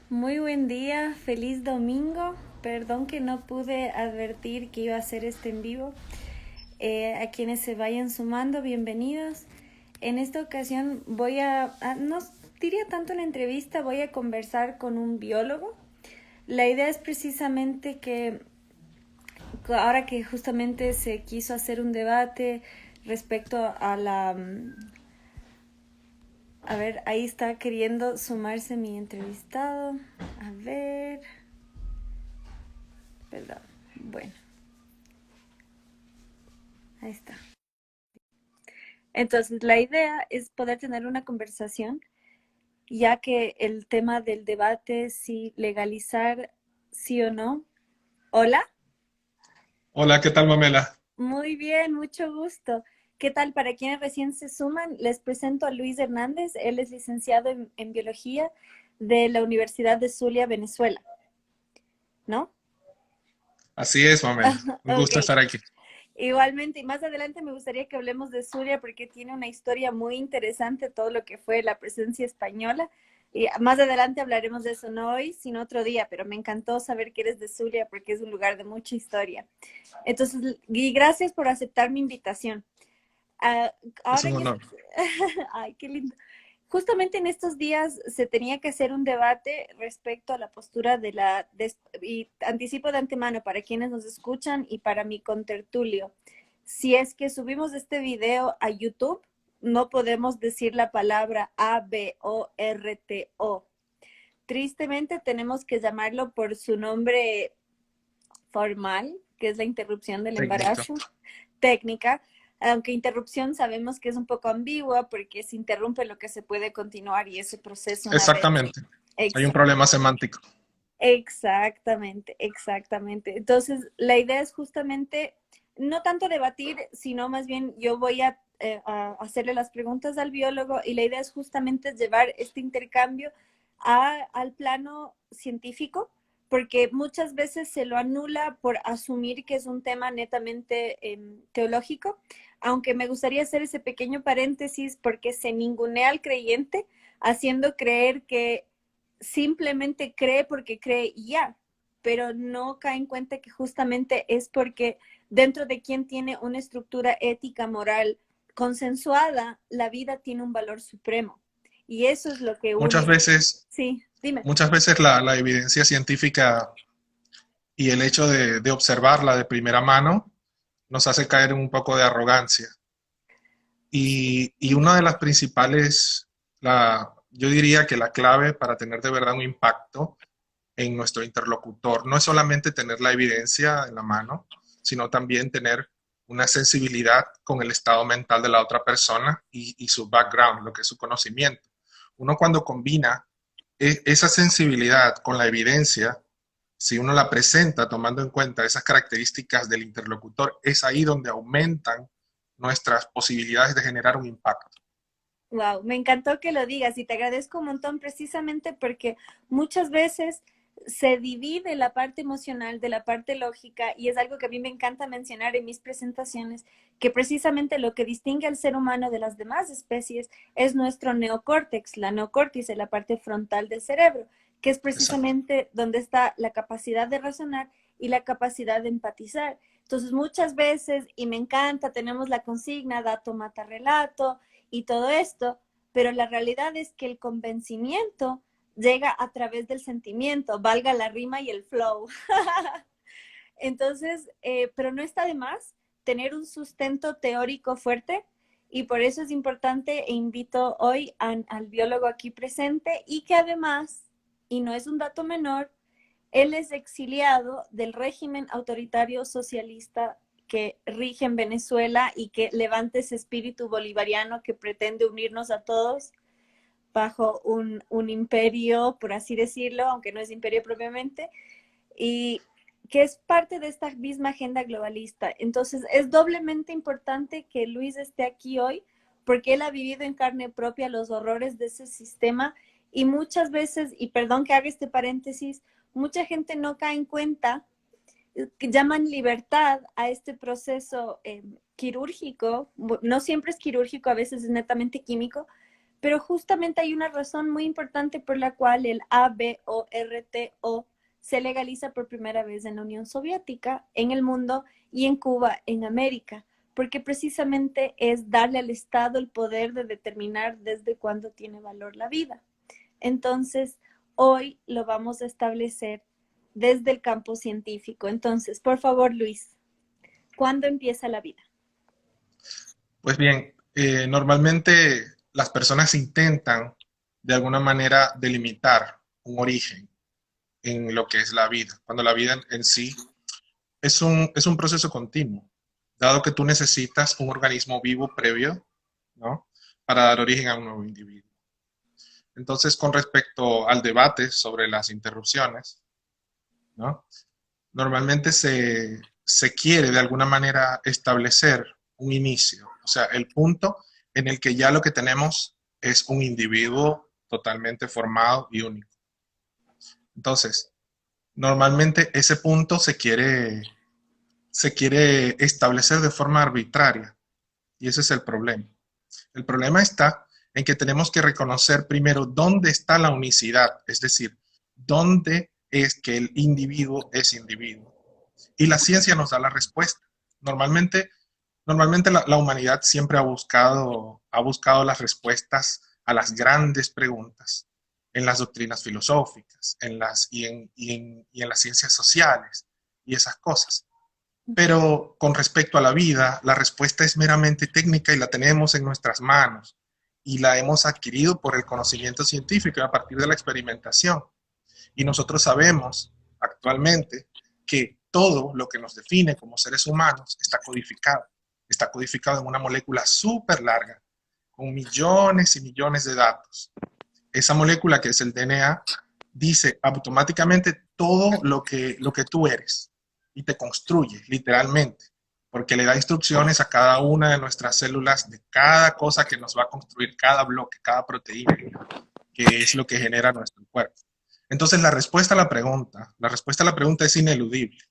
Muy buen día, feliz domingo. Perdón que no pude advertir que iba a hacer este en vivo. A quienes se vayan sumando, bienvenidos. En esta ocasión no diría tanto una entrevista, voy a conversar con un biólogo. La idea es precisamente que ahora que justamente se quiso hacer un debate respecto a a ver, ahí está queriendo sumarse mi entrevistado. A ver, perdón. Bueno, ahí está. Entonces, la idea es poder tener una conversación, ya que el tema del debate, si legalizar sí o no. Hola, Hola, ¿qué tal, Mamela? muy bien, mucho gusto. ¿Qué tal? Para quienes recién se suman, les presento a Luis Hernández. Él es licenciado en biología de la Universidad de Zulia, Venezuela, ¿no? Así es, Mamela. Un Ok, gusto estar aquí. igualmente, y más adelante me gustaría que hablemos de Zulia porque tiene una historia muy interesante, todo lo que fue la presencia española. Y más adelante hablaremos de eso, no hoy, sino otro día, pero me encantó saber que eres de Zulia porque es un lugar de mucha historia. Entonces, y gracias por aceptar mi invitación. Ah, Es ahora un en honor. ay, qué lindo. Justamente en estos días se tenía que hacer un debate respecto a la postura y anticipo de antemano para quienes nos escuchan y para mi contertulio. Si es que subimos este video a YouTube, no podemos decir la palabra aborto. Tristemente tenemos que llamarlo por su nombre formal, que es la interrupción del Técnico. embarazo, técnica, aunque interrupción sabemos que es un poco ambigua porque se interrumpe lo que se puede continuar y ese proceso una vez. Exactamente. Hay un Exact, problema semántico. exactamente, exactamente. Entonces, la idea es justamente no tanto debatir, sino más bien yo voy a hacerle las preguntas al biólogo y la idea es justamente llevar este intercambio al plano científico, porque muchas veces se lo anula por asumir que es un tema netamente teológico, aunque me gustaría hacer ese pequeño paréntesis porque se ningunea al creyente haciendo creer que simplemente cree porque cree y ya, pero no cae en cuenta que justamente es porque dentro de quien tiene una estructura ética, moral, consensuada, la vida tiene un valor supremo. Y eso es lo que Muchas une. veces, Sí, dime. muchas veces la evidencia científica y el hecho de observarla de primera mano nos hace caer en un poco de arrogancia. Y una de las principales, yo diría que la clave para tener de verdad un impacto en nuestro interlocutor no es solamente tener la evidencia en la mano, sino también tener una sensibilidad con el estado mental de la otra persona y su background, lo que es su conocimiento. Uno cuando combina esa sensibilidad con la evidencia, si uno la presenta tomando en cuenta esas características del interlocutor, es ahí donde aumentan nuestras posibilidades de generar un impacto. Wow, me encantó que lo digas y te agradezco un montón precisamente porque muchas veces se divide la parte emocional de la parte lógica y es algo que a mí me encanta mencionar en mis presentaciones, que precisamente lo que distingue al ser humano de las demás especies es nuestro neocórtex, la neocórtex, la parte frontal del cerebro, que es Exacto. precisamente donde está la capacidad de razonar y la capacidad de empatizar. Entonces, muchas veces, y me encanta, tenemos la consigna, dato mata relato, y todo esto, pero la realidad es que el convencimiento llega a través del sentimiento, valga la rima y el flow. Entonces, pero no está de más tener un sustento teórico fuerte y por eso es importante e invito hoy al biólogo aquí presente y que además, y no es un dato menor, él es exiliado del régimen autoritario socialista que rige en Venezuela y que levanta ese espíritu bolivariano que pretende unirnos a todos bajo un imperio, por así decirlo, aunque no es imperio propiamente, y que es parte de esta misma agenda globalista. Entonces, es doblemente importante que Luis esté aquí hoy porque él ha vivido en carne propia los horrores de ese sistema y muchas veces, y perdón que haga este paréntesis, mucha gente no cae en cuenta que llaman libertad a este proceso quirúrgico, no siempre es quirúrgico, a veces es netamente químico, pero justamente hay una razón muy importante por la cual el aborto se legaliza por primera vez en la Unión Soviética, en el mundo, y en Cuba, en América, porque precisamente es darle al Estado el poder de determinar desde cuándo tiene valor la vida. Entonces, hoy lo vamos a establecer desde el campo científico. Entonces, por favor, Luis, ¿cuándo empieza la vida? Pues bien, normalmente las personas intentan de alguna manera delimitar un origen en lo que es la vida, cuando la vida en sí es un proceso continuo, dado que tú necesitas un organismo vivo previo, ¿no? Para dar origen a un nuevo individuo. Entonces, con respecto al debate sobre las interrupciones, ¿no? Normalmente se quiere de alguna manera establecer un inicio, o sea, el punto en el que ya lo que tenemos es un individuo totalmente formado y único. Entonces, normalmente ese punto se quiere establecer de forma arbitraria y ese es el problema. El problema está en que tenemos que reconocer primero dónde está la unicidad, es decir, dónde es que el individuo es individuo. Y la ciencia nos da la respuesta. Normalmente, normalmente la humanidad siempre ha buscado las respuestas a las grandes preguntas en las doctrinas filosóficas y en las ciencias sociales y esas cosas. Pero con respecto a la vida, la respuesta es meramente técnica y la tenemos en nuestras manos y la hemos adquirido por el conocimiento científico a partir de la experimentación. Y nosotros sabemos actualmente que todo lo que nos define como seres humanos está codificado. Está codificado en una molécula súper larga, con millones y millones de datos. Esa molécula, que es el DNA, dice automáticamente todo lo que tú eres y te construye, literalmente, porque le da instrucciones a cada una de nuestras células de cada cosa que nos va a construir, cada bloque, cada proteína, que es lo que genera nuestro cuerpo. Entonces, la respuesta a la pregunta es ineludible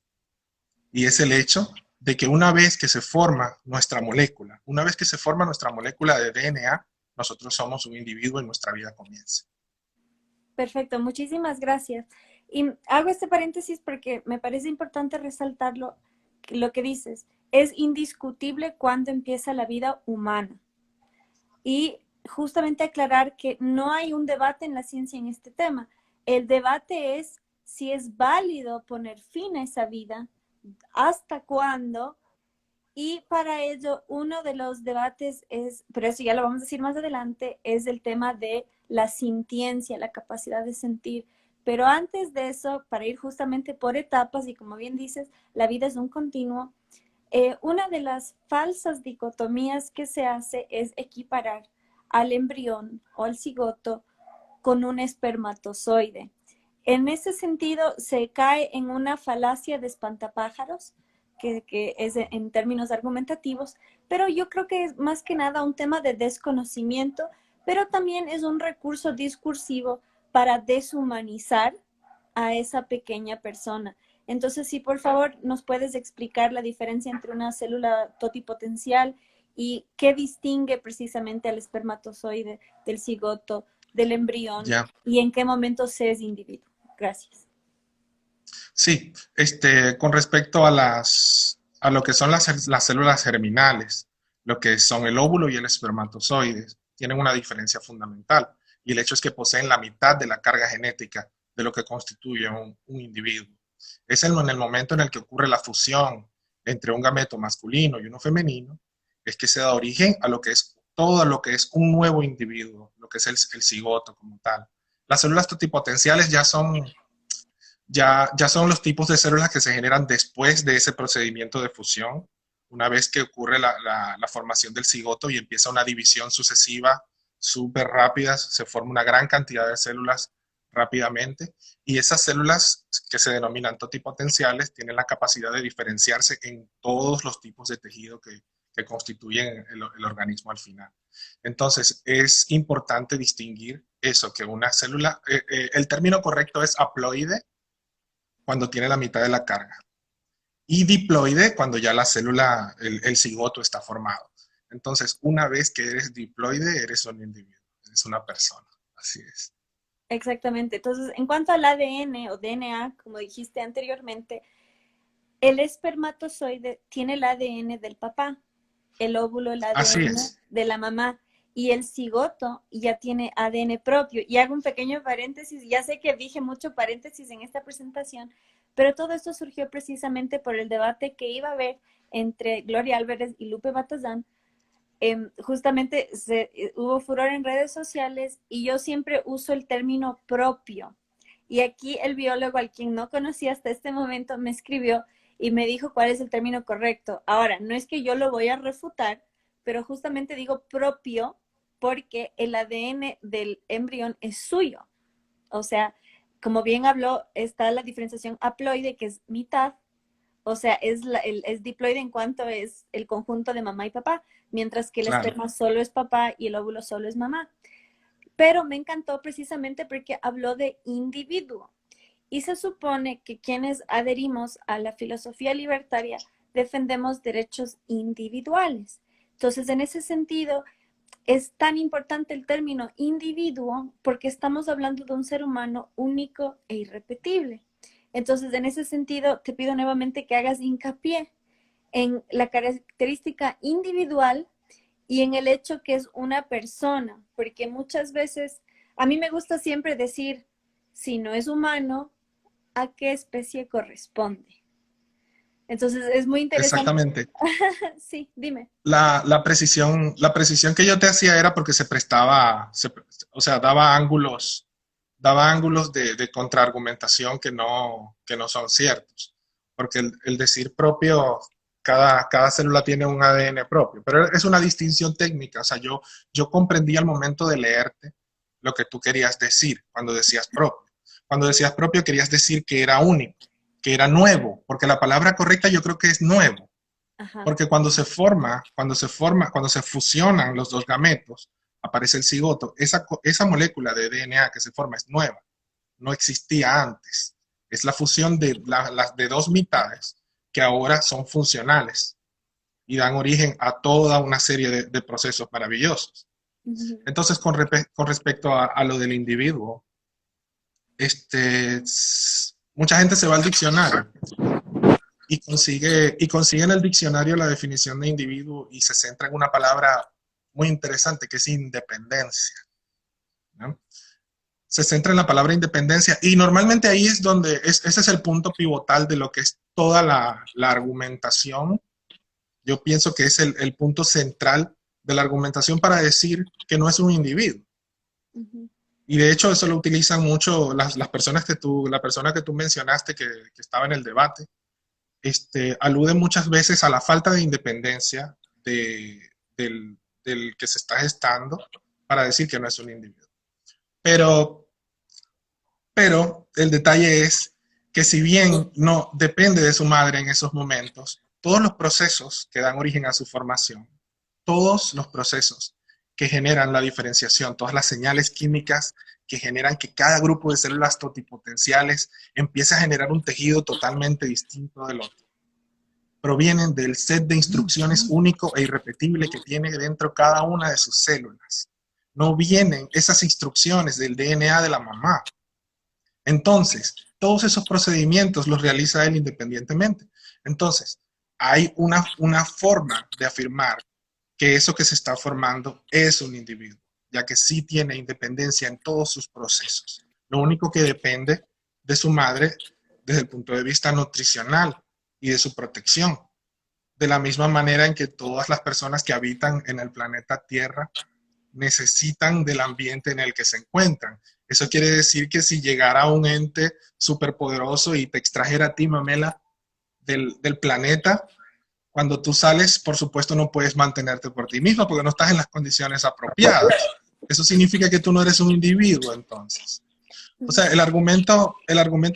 y es el hecho de que una vez que se forma nuestra molécula, una vez que se forma nuestra molécula de DNA, nosotros somos un individuo y nuestra vida comienza. Perfecto, muchísimas gracias. Y hago este paréntesis porque me parece importante resaltarlo, lo que dices. Es indiscutible cuándo empieza la vida humana. Y justamente aclarar que no hay un debate en la ciencia en este tema. El debate es si es válido poner fin a esa vida, hasta cuándo. Y para ello, uno de los debates es, pero eso ya lo vamos a decir más adelante, es el tema de la sintiencia, la capacidad de sentir. Pero antes de eso, para ir justamente por etapas, y como bien dices, la vida es un continuo, una de las falsas dicotomías que se hace es equiparar al embrión o al cigoto con un espermatozoide. En ese sentido, se cae en una falacia de espantapájaros, que es en términos argumentativos, pero yo creo que es más que nada un tema de desconocimiento, pero también es un recurso discursivo para deshumanizar a esa pequeña persona. Entonces, si por favor nos puedes explicar la diferencia entre una célula totipotencial y qué distingue precisamente al espermatozoide del cigoto, del embrión, Ya. y en qué momento se es individuo. Gracias. Sí, con respecto a a lo que son las células germinales, lo que son el óvulo y el espermatozoide, tienen una diferencia fundamental. Y el hecho es que poseen la mitad de la carga genética de lo que constituye un individuo. Es en el momento en el que ocurre la fusión entre un gameto masculino y uno femenino, es que se da origen a lo que es todo lo que es un nuevo individuo, lo que es el cigoto como tal. Las células totipotenciales ya son los tipos de células que se generan después de ese procedimiento de fusión, una vez que ocurre la formación del cigoto y empieza una división sucesiva súper rápida, se forma una gran cantidad de células rápidamente y esas células que se denominan totipotenciales tienen la capacidad de diferenciarse en todos los tipos de tejido que constituyen el organismo al final. Entonces, es importante distinguir eso, que una célula, el término correcto es haploide, cuando tiene la mitad de la carga. Y diploide cuando ya la célula, el cigoto está formado. Entonces, una vez que eres diploide, eres un individuo. es una persona. Así es. Exactamente. Entonces, en cuanto al ADN o DNA, como dijiste anteriormente, el espermatozoide tiene el ADN del papá, el óvulo el Así ADN es. de la mamá y el cigoto ya tiene ADN propio. Y hago un pequeño paréntesis, ya sé que dije mucho paréntesis en esta presentación, pero todo esto surgió precisamente por el debate que iba a haber entre Gloria Álvarez y Lupe Batazán. Justamente hubo furor en redes sociales y yo siempre uso el término propio. Y aquí el biólogo, al quien no conocía hasta este momento, me escribió y me dijo cuál es el término correcto. Ahora, no es que yo lo voy a refutar, pero justamente digo propio porque el ADN del embrión es suyo. O sea, como bien habló, está la diferenciación haploide, que es mitad, o sea, es diploide en cuanto es el conjunto de mamá y papá, mientras que el Claro. esperma solo es papá y el óvulo solo es mamá. Pero me encantó precisamente porque habló de individuo. Y se supone que quienes adherimos a la filosofía libertaria defendemos derechos individuales. Entonces, en ese sentido, es tan importante el término individuo porque estamos hablando de un ser humano único e irrepetible. Entonces, en ese sentido, te pido nuevamente que hagas hincapié en la característica individual y en el hecho que es una persona, porque muchas veces a mí me gusta siempre decir, si no es humano, ¿a qué especie corresponde? Entonces, es muy interesante. Exactamente. Sí, dime. La precisión que yo te hacía era porque se prestaba, o sea, daba ángulos de contraargumentación que no son ciertos. Porque el decir propio, cada célula tiene un ADN propio, pero es una distinción técnica. O sea, yo comprendí al momento de leerte lo que tú querías decir cuando decías propio. Cuando decías propio querías decir que era único, que era nuevo, porque la palabra correcta yo creo que es nuevo. Ajá. Porque cuando se fusionan los dos gametos, aparece el cigoto. Esa molécula de DNA que se forma es nueva, no existía antes. Es la fusión de las de dos mitades que ahora son funcionales y dan origen a toda una serie de procesos maravillosos. Ujú. Entonces, con respecto a lo del individuo, este, mucha gente se va al diccionario y consigue en el diccionario la definición de individuo y se centra en una palabra muy interesante que es independencia, ¿no? Se centra en la palabra independencia y normalmente ahí es donde, ese es el punto pivotal de lo que es toda la argumentación. Yo pienso que es el punto central de la argumentación para decir que no es un individuo. Ujú. Y de hecho eso lo utilizan mucho las personas la persona que tú mencionaste que estaba en el debate, alude muchas veces a la falta de independencia del que se está gestando para decir que no es un individuo. Pero, pero el detalle es que si bien no depende de su madre en esos momentos, todos los procesos que dan origen a su formación, todos los procesos que generan la diferenciación, todas las señales químicas que generan que cada grupo de células totipotenciales empiece a generar un tejido totalmente distinto del otro, provienen del set de instrucciones único e irrepetible que tiene dentro cada una de sus células. No vienen esas instrucciones del DNA de la mamá. Entonces, todos esos procedimientos los realiza él independientemente. Entonces, hay una forma de afirmar que eso que se está formando es un individuo, ya que sí tiene independencia en todos sus procesos. Lo único que depende de su madre desde el punto de vista nutricional y de su protección. De la misma manera en que todas las personas que habitan en el planeta Tierra necesitan del ambiente en el que se encuentran. Eso quiere decir que si llegara un ente superpoderoso y te extrajera a ti, Mamela, del planeta, cuando tú sales, por supuesto, no puedes mantenerte por ti mismo porque no estás en las condiciones apropiadas. Eso significa que tú no eres un individuo, entonces. O sea, el argumento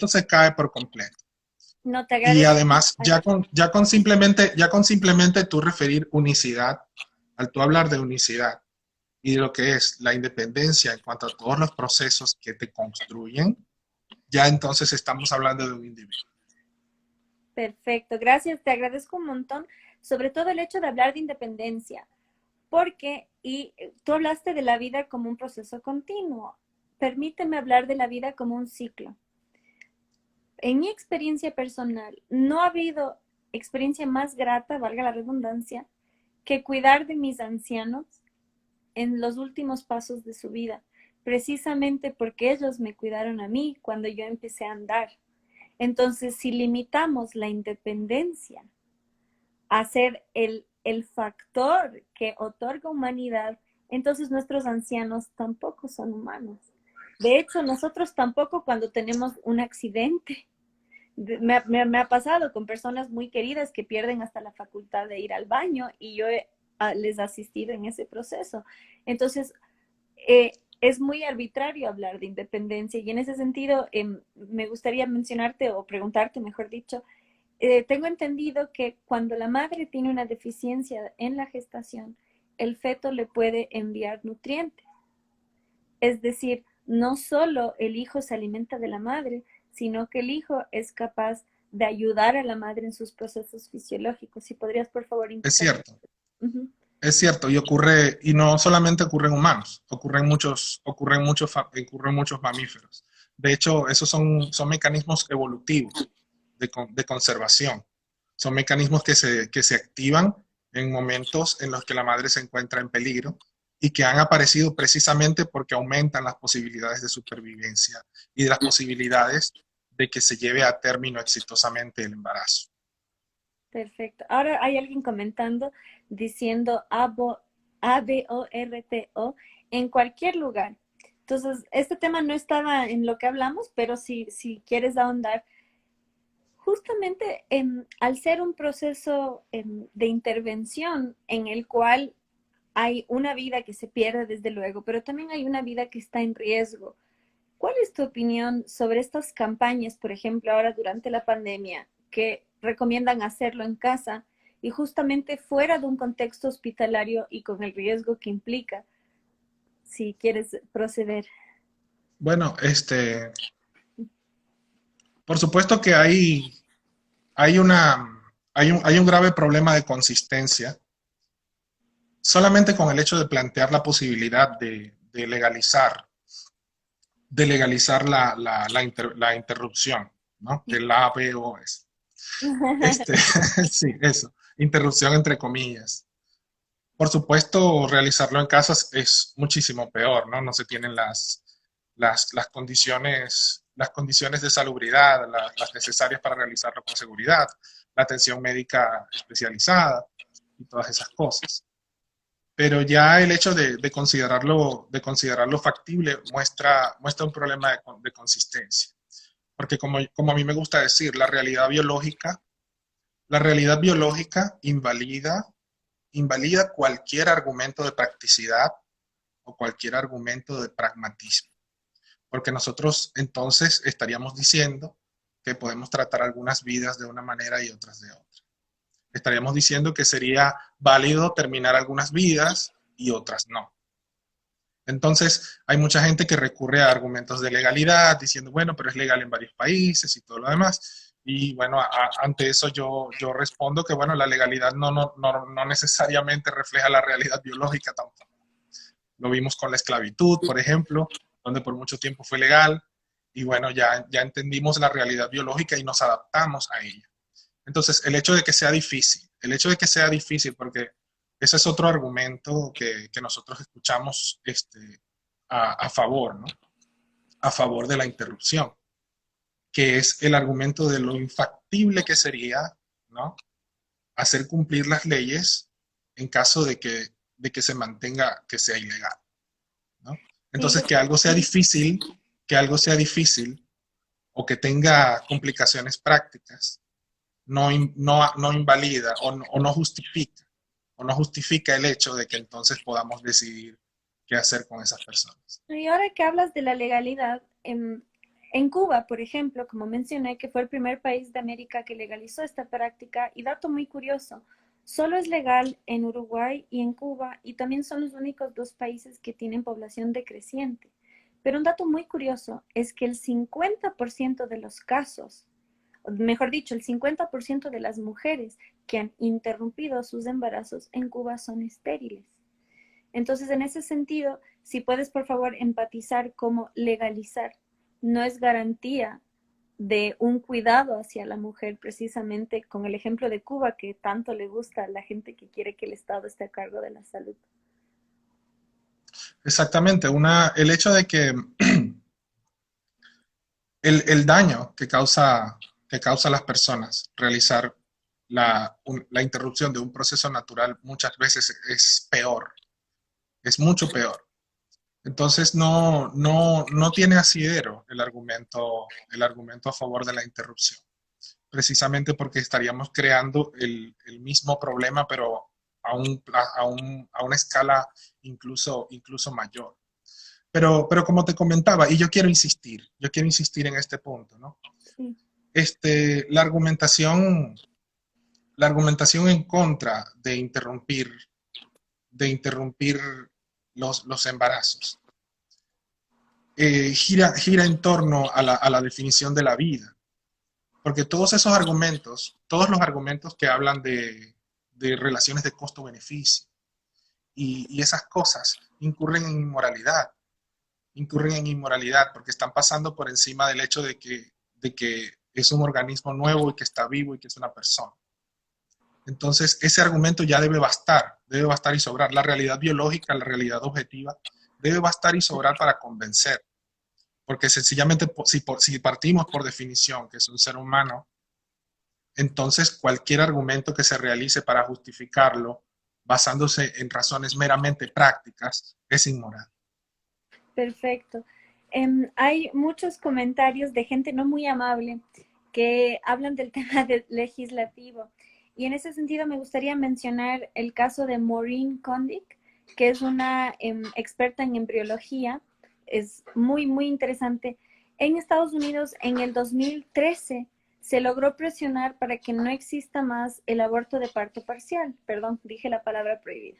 se cae por completo. No, te Y agradezco. además, ya con simplemente tú referir unicidad, al tú hablar de unicidad y de lo que es la independencia en cuanto a todos los procesos que te construyen, ya entonces estamos hablando de un individuo. Perfecto, gracias, te agradezco un montón, sobre todo el hecho de hablar de independencia, Porque, y tú hablaste de la vida como un proceso continuo. Permíteme hablar de la vida como un ciclo. En mi experiencia personal, no ha habido experiencia más grata, valga la redundancia, que cuidar de mis ancianos en los últimos pasos de su vida, precisamente porque ellos me cuidaron a mí cuando yo empecé a andar. Entonces, si limitamos la independencia a ser el factor que otorga humanidad, entonces nuestros ancianos tampoco son humanos. De hecho, nosotros tampoco cuando tenemos un accidente. Me ha pasado con personas muy queridas que pierden hasta la facultad de ir al baño y yo les he asistido en ese proceso. Entonces, es muy arbitrario hablar de independencia y en ese sentido me gustaría mencionarte o preguntarte, mejor dicho, tengo entendido que cuando la madre tiene una deficiencia en la gestación, el feto le puede enviar nutrientes. Es decir, no solo el hijo se alimenta de la madre, sino que el hijo es capaz de ayudar a la madre en sus procesos fisiológicos. Si podrías, por favor, Es indicar. cierto. Ujú. Es cierto, y ocurre, y no solamente ocurre en humanos, ocurre en muchos mamíferos. De hecho, esos son mecanismos evolutivos de conservación. Son mecanismos que se activan en momentos en los que la madre se encuentra en peligro y que han aparecido precisamente porque aumentan las posibilidades de supervivencia y de las posibilidades de que se lleve a término exitosamente el embarazo. Perfecto. Ahora hay alguien comentando diciendo aborto en cualquier lugar. Entonces, este tema no estaba en lo que hablamos, pero si quieres ahondar, justamente al ser un proceso de intervención en el cual hay una vida que se pierde desde luego, pero también hay una vida que está en riesgo. ¿Cuál es tu opinión sobre estas campañas, por ejemplo, ahora durante la pandemia, que recomiendan hacerlo en casa y justamente fuera de un contexto hospitalario y con el riesgo que implica? Si quieres proceder. Bueno, por supuesto que hay un grave problema de consistencia solamente con el hecho de plantear la posibilidad de legalizar la interrupción, ¿no? Del ABOS. Sí, eso, interrupción entre comillas. Por supuesto, realizarlo en casa es muchísimo peor, ¿no? No se tienen las condiciones de salubridad, las necesarias para realizarlo con seguridad, la atención médica especializada y todas esas cosas. Pero ya el hecho de considerarlo factible muestra un problema de consistencia. Porque como a mí me gusta decir, la realidad biológica invalida cualquier argumento de practicidad o cualquier argumento de pragmatismo. Porque nosotros entonces estaríamos diciendo que podemos tratar algunas vidas de una manera y otras de otra. Estaríamos diciendo que sería válido terminar algunas vidas y otras no. Entonces, hay mucha gente que recurre a argumentos de legalidad, diciendo, bueno, pero es legal en varios países y todo lo demás. Y bueno, ante eso yo respondo que, bueno, la legalidad no necesariamente refleja la realidad biológica tampoco. Lo vimos con la esclavitud, por ejemplo, donde por mucho tiempo fue legal. Y bueno, ya entendimos la realidad biológica y nos adaptamos a ella. Entonces, el hecho de que sea difícil, porque ese es otro argumento que nosotros escuchamos a favor, ¿no? A favor de la interrupción, que es el argumento de lo infactible que sería, ¿no? Hacer cumplir las leyes en caso de que se mantenga que sea ilegal, ¿no? Sí, Entonces, que algo sea difícil o que tenga complicaciones prácticas no invalida o no justifica el hecho de que entonces podamos decidir qué hacer con esas personas. y ahora que hablas de la legalidad, en Cuba, por ejemplo, como mencioné, que fue el primer país de América que legalizó esta práctica, y dato muy curioso, solo es legal en Uruguay y en Cuba, y también son los únicos dos países que tienen población decreciente. Pero un dato muy curioso es que el 50% de los casos, mejor dicho, el 50% de las mujeres que han interrumpido sus embarazos en Cuba son estériles. Entonces, en ese sentido, si puedes, por favor, empatizar cómo legalizar no es garantía de un cuidado hacia la mujer, precisamente con el ejemplo de Cuba, que tanto le gusta a la gente que quiere que el Estado esté a cargo de la salud. Exactamente, el hecho de que el daño que causa a las personas realizar la interrupción de un proceso natural muchas veces es peor, es mucho peor. Entonces no tiene asidero el argumento a favor de la interrupción, precisamente porque estaríamos creando el mismo problema, pero a una escala incluso mayor. Pero como te comentaba, y yo quiero insistir en este punto, ¿no? Sí. La argumentación en contra de interrumpir los embarazos, gira en torno a la definición de la vida. Porque todos los argumentos que hablan de relaciones de costo-beneficio y esas cosas incurren en inmoralidad porque están pasando por encima del hecho de que es un organismo nuevo y que está vivo y que es una persona. Entonces, ese argumento ya debe bastar y sobrar. La realidad biológica, la realidad objetiva, debe bastar y sobrar para convencer. Porque sencillamente, si partimos por definición que es un ser humano, entonces cualquier argumento que se realice para justificarlo, basándose en razones meramente prácticas, es inmoral. Perfecto. Hay muchos comentarios de gente no muy amable que hablan del tema legislativo. Y en ese sentido me gustaría mencionar el caso de Maureen Kondik, que es una experta en embriología. Es muy, muy interesante. En Estados Unidos, en el 2013, se logró presionar para que no exista más el aborto de parto parcial. Perdón, dije la palabra prohibida.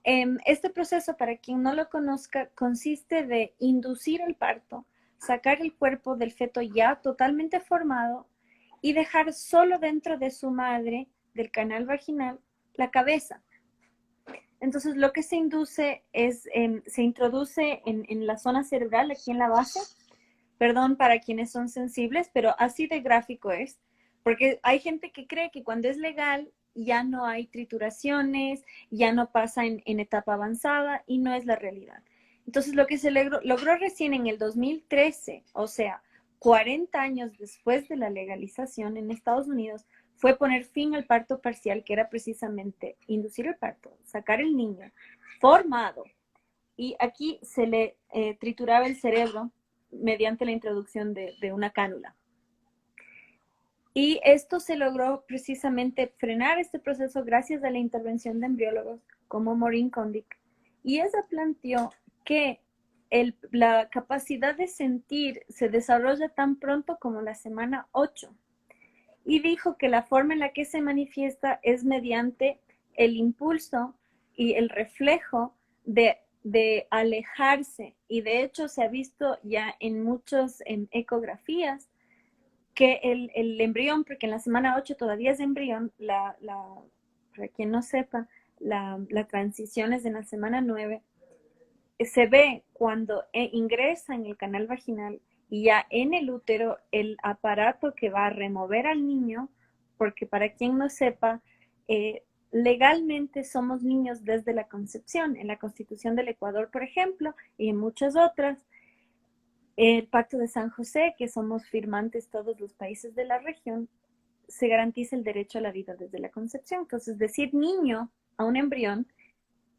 Este proceso, para quien no lo conozca, consiste de inducir el parto, sacar el cuerpo del feto ya totalmente formado y dejar solo dentro de su madre, del canal vaginal, la cabeza. Entonces, lo que se induce es, se introduce en la zona cerebral, aquí en la base. Perdón para quienes son sensibles, pero así de gráfico es, porque hay gente que cree que cuando es legal ya no hay trituraciones, ya no pasa en etapa avanzada y no es la realidad. Entonces, lo que se logró recién en el 2013, o sea, 40 años después de la legalización en Estados Unidos, fue poner fin al parto parcial, que era precisamente inducir el parto, sacar el niño formado, y aquí se le trituraba el cerebro mediante la introducción de una cánula. Y esto se logró precisamente frenar este proceso gracias a la intervención de embriólogos como Maureen Kondik. Y ella planteó que la capacidad de sentir se desarrolla tan pronto como la semana 8. Y dijo que la forma en la que se manifiesta es mediante el impulso y el reflejo de alejarse. Y de hecho se ha visto ya en muchas ecografías que el embrión, porque en la semana 8 todavía es embrión, para quien no sepa, la transición es en la semana 9, se ve cuando ingresa en el canal vaginal y ya en el útero el aparato que va a remover al niño, porque para quien no sepa, legalmente somos niños desde la concepción. En la Constitución del Ecuador, por ejemplo, y en muchas otras, el Pacto de San José, que somos firmantes todos los países de la región, se garantiza el derecho a la vida desde la concepción. Entonces, decir niño a un embrión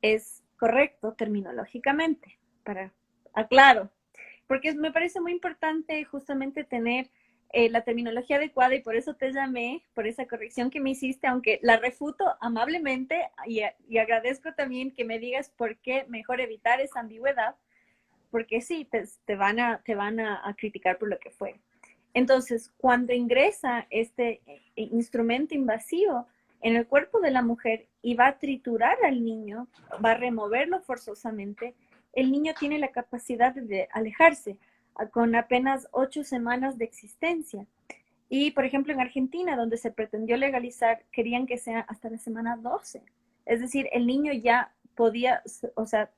es correcto terminológicamente, para aclaro, porque me parece muy importante justamente tener la terminología adecuada y por eso te llamé, por esa corrección que me hiciste, aunque la refuto amablemente y agradezco también que me digas por qué mejor evitar esa ambigüedad, porque sí, te van a criticar por lo que fue. Entonces, cuando ingresa este instrumento invasivo en el cuerpo de la mujer y va a triturar al niño, va a removerlo forzosamente, el niño tiene la capacidad de alejarse con apenas 8 semanas de existencia. Y, por ejemplo, en Argentina, donde se pretendió legalizar, querían que sea hasta la semana 12. Es decir, el niño ya podía, o sea,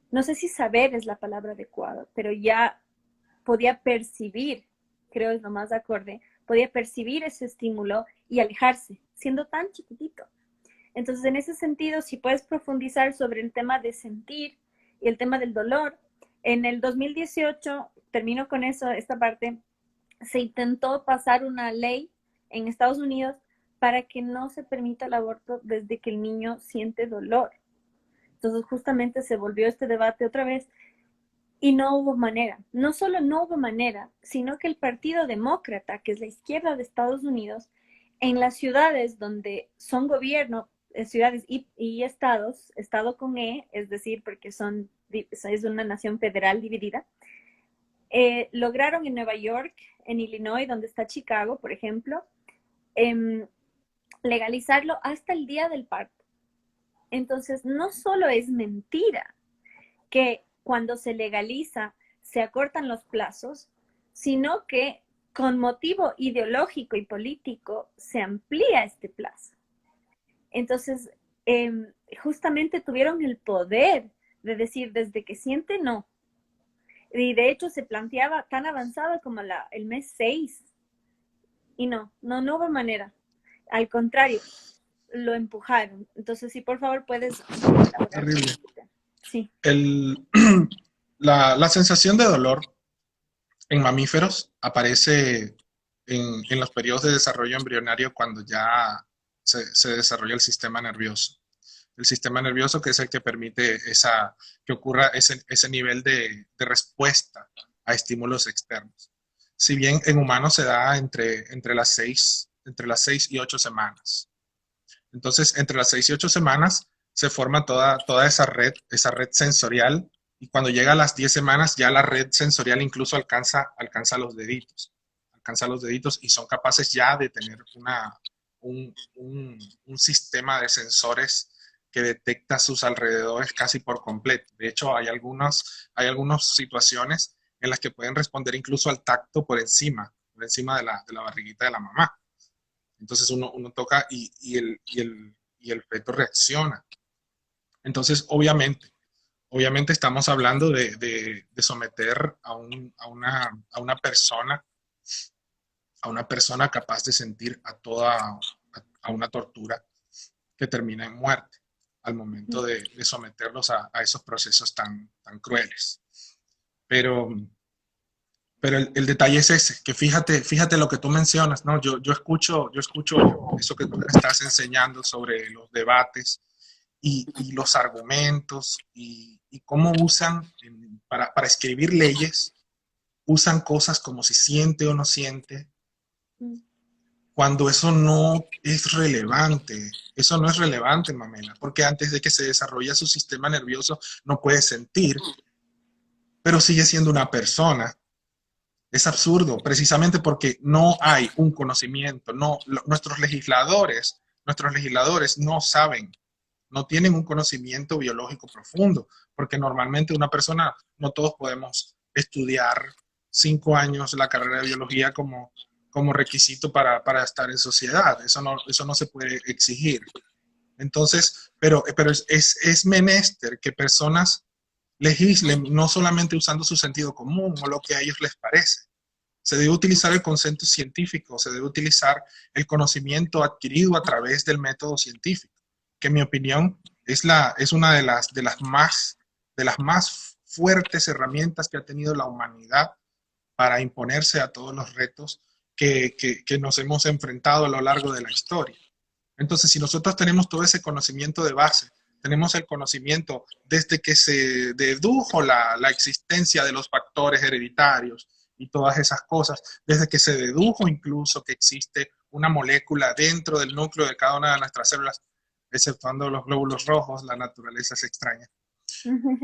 no sé si saber es la palabra adecuada, pero ya podía percibir, creo es lo más acorde, podía percibir ese estímulo y alejarse, siendo tan chiquitito. Entonces, en ese sentido, si puedes profundizar sobre el tema de sentir y el tema del dolor, en el 2018, termino con eso, esta parte, se intentó pasar una ley en Estados Unidos para que no se permita el aborto desde que el niño siente dolor. Entonces, justamente se volvió este debate otra vez y no hubo manera. No solo no hubo manera, sino que el Partido Demócrata, que es la izquierda de Estados Unidos, en las ciudades donde son gobierno, ciudades y estados, estado con E, es decir, porque es una nación federal dividida, lograron en Nueva York, en Illinois, donde está Chicago, por ejemplo, legalizarlo hasta el día del parto. Entonces, no solo es mentira que cuando se legaliza se acortan los plazos, sino que con motivo ideológico y político se amplía este plazo. Entonces, justamente tuvieron el poder de decir desde que siente no. Y de hecho se planteaba tan avanzado como el mes 6. Y no hubo manera. Al contrario, lo empujaron. Entonces, sí, por favor, puedes elaborar. Terrible. Sí. La sensación de dolor en mamíferos aparece en los periodos de desarrollo embrionario cuando ya se desarrolla el sistema nervioso. El sistema nervioso, que es el que permite que ocurra ese nivel de respuesta a estímulos externos. Si bien en humanos se da entre las 6 y 8 semanas. Entonces, entre las 6 y 8 semanas se forma toda esa red sensorial, y cuando llega a las 10 semanas ya la red sensorial incluso alcanza los deditos. Alcanza los deditos y son capaces ya de tener un sistema de sensores que detecta sus alrededores casi por completo. De hecho, hay algunas situaciones en las que pueden responder incluso al tacto por encima de la barriguita de la mamá. Entonces uno toca y el feto reacciona. Entonces, obviamente estamos hablando de someter a una persona capaz de sentir a una tortura que termina en muerte al momento de someterlos a esos procesos tan crueles. Pero el detalle es ese, que fíjate lo que tú mencionas, ¿no? Yo escucho eso que tú me estás enseñando sobre los debates y los argumentos y cómo usan para escribir leyes, usan cosas como si siente o no siente, cuando eso no es relevante. Eso no es relevante, Mamela, porque antes de que se desarrolle su sistema nervioso no puede sentir, pero sigue siendo una persona. Es absurdo, precisamente porque no hay un conocimiento. Nuestros legisladores no saben, no tienen un conocimiento biológico profundo, porque normalmente una persona, no todos podemos estudiar 5 años la carrera de biología como requisito para estar en sociedad. Eso no se puede exigir. Entonces, pero es menester que personas legislen no solamente usando su sentido común o lo que a ellos les parece. Se debe utilizar el concepto científico, se debe utilizar el conocimiento adquirido a través del método científico, que en mi opinión es una de las más fuertes herramientas que ha tenido la humanidad para imponerse a todos los retos que nos hemos enfrentado a lo largo de la historia. Entonces, si nosotros tenemos todo ese conocimiento de base, tenemos el conocimiento desde que se dedujo la existencia de los factores hereditarios y todas esas cosas, desde que se dedujo incluso que existe una molécula dentro del núcleo de cada una de nuestras células, exceptuando los glóbulos rojos, la naturaleza es extraña.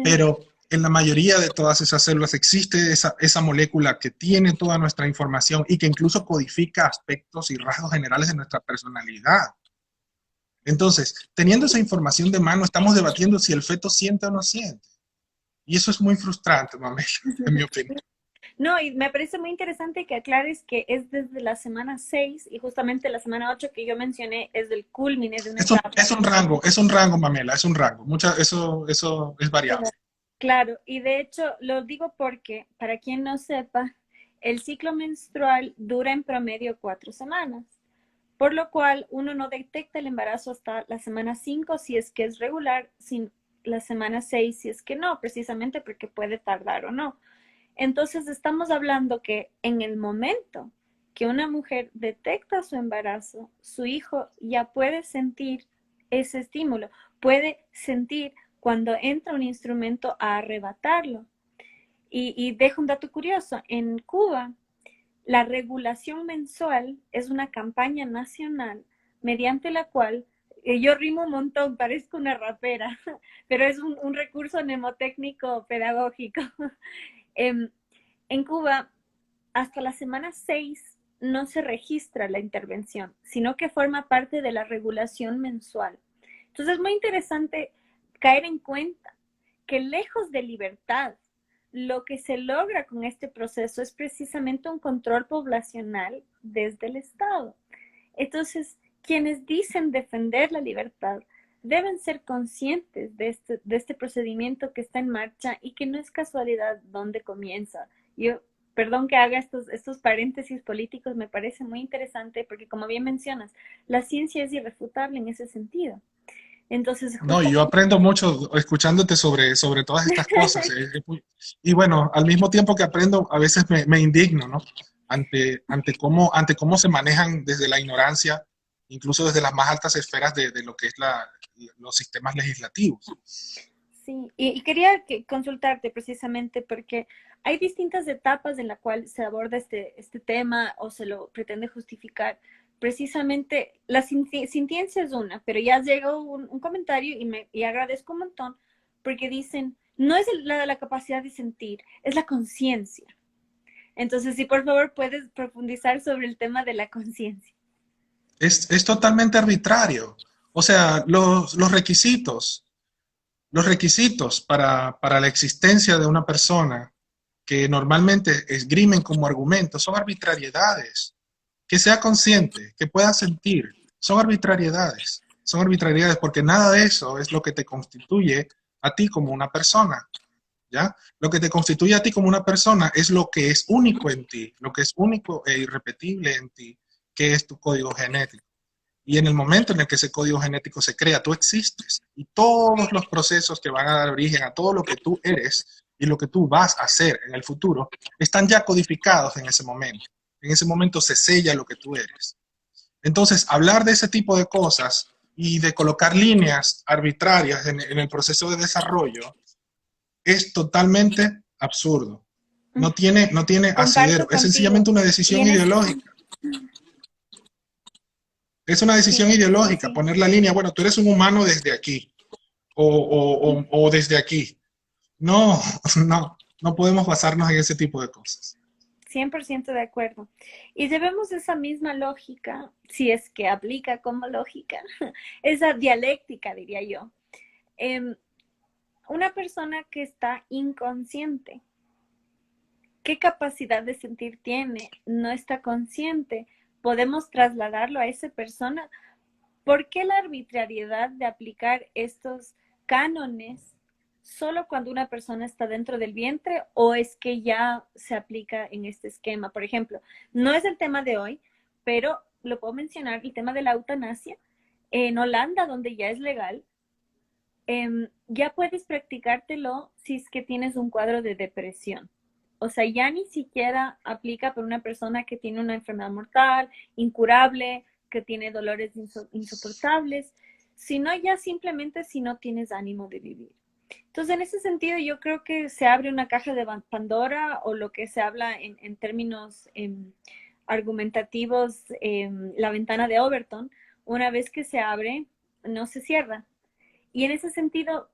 Pero en la mayoría de todas esas células existe esa molécula que tiene toda nuestra información y que incluso codifica aspectos y rasgos generales de nuestra personalidad. Entonces, teniendo esa información de mano, estamos debatiendo si el feto siente o no siente. Y eso es muy frustrante, Mamela, en mi opinión. No, y me parece muy interesante que aclares que es desde la semana 6 y justamente la semana 8 que yo mencioné es del culmine de una etapa. Es un rango, Mamela, es un rango. Eso es variable. Claro, y de hecho lo digo porque, para quien no sepa, el ciclo menstrual dura en promedio 4 semanas, por lo cual uno no detecta el embarazo hasta la semana 5 si es que es regular, sin la semana 6 si es que no, precisamente porque puede tardar o no. Entonces estamos hablando que en el momento que una mujer detecta su embarazo, su hijo ya puede sentir ese estímulo, puede sentir cuando entra un instrumento a arrebatarlo. Y dejo un dato curioso, en Cuba la regulación mensual es una campaña nacional mediante la cual, yo rimo un montón, parezco una rapera, pero es un recurso mnemotécnico pedagógico. Em, en Cuba, hasta la semana 6 no se registra la intervención, sino que forma parte de la regulación mensual. Entonces es muy interesante caer en cuenta que lejos de libertad, lo que se logra con este proceso es precisamente un control poblacional desde el Estado. Entonces, quienes dicen defender la libertad deben ser conscientes de este procedimiento que está en marcha y que no es casualidad dónde comienza. Yo, perdón que haga estos paréntesis políticos, me parece muy interesante porque, como bien mencionas, la ciencia es irrefutable en ese sentido. Entonces, No, y yo justamente, aprendo mucho escuchándote sobre todas estas cosas. Y bueno, al mismo tiempo que aprendo, a veces me indigno, ¿no? Ante cómo se manejan desde la ignorancia, incluso desde las más altas esferas de lo que es los sistemas legislativos. sí, y quería consultarte precisamente porque hay distintas etapas en las cuales se aborda este tema o se lo pretende justificar. Precisamente la sintiencia es una, pero ya llegó un comentario y agradezco un montón porque dicen, no es la capacidad de sentir, es la conciencia. Entonces, si por favor puedes profundizar sobre el tema de la conciencia. Es totalmente arbitrario. O sea, los requisitos para la existencia de una persona que normalmente esgrimen como argumentos son arbitrariedades. Que sea consciente, que pueda sentir, son arbitrariedades. Son arbitrariedades porque nada de eso es lo que te constituye a ti como una persona. ¿Ya? Lo que te constituye a ti como una persona es lo que es único en ti, lo que es único e irrepetible en ti, que es tu código genético. Y en el momento en el que ese código genético se crea, tú existes. Y todos los procesos que van a dar origen a todo lo que tú eres y lo que tú vas a hacer en el futuro están ya codificados en ese momento. En ese momento se sella lo que tú eres. Entonces, hablar de ese tipo de cosas y de colocar líneas arbitrarias en el proceso de desarrollo es totalmente absurdo. No tiene Comparto asidero. Es contigo. sencillamente una Y decisión en ese ideológica. Es una sí, decisión sí, ideológica, sí. poner la línea, bueno, tú eres un humano desde aquí o desde aquí. No, no podemos basarnos en ese tipo de cosas. 100% de acuerdo. Y debemos esa misma lógica, si es que aplica como lógica, esa dialéctica, diría yo. Eh, una persona que está inconsciente, ¿qué capacidad de sentir tiene? No está consciente. Podemos trasladarlo a esa persona. ¿Por qué la arbitrariedad de aplicar estos cánones solo cuando una persona está dentro del vientre o es que ya se aplica en este esquema? Por ejemplo, no es el tema de hoy, pero lo puedo mencionar, el tema de la eutanasia. En Holanda, donde ya es legal, ya puedes practicártelo si es que tienes un cuadro de depresión. O sea, ya ni siquiera aplica para una persona que tiene una enfermedad mortal, incurable, que tiene dolores insoportables, sino ya simplemente si no tienes ánimo de vivir. Entonces, en ese sentido, yo creo que se abre una caja de Pandora o lo que se habla en términos argumentativos, la ventana de Overton, una vez que se abre, no se cierra. Y en ese sentido,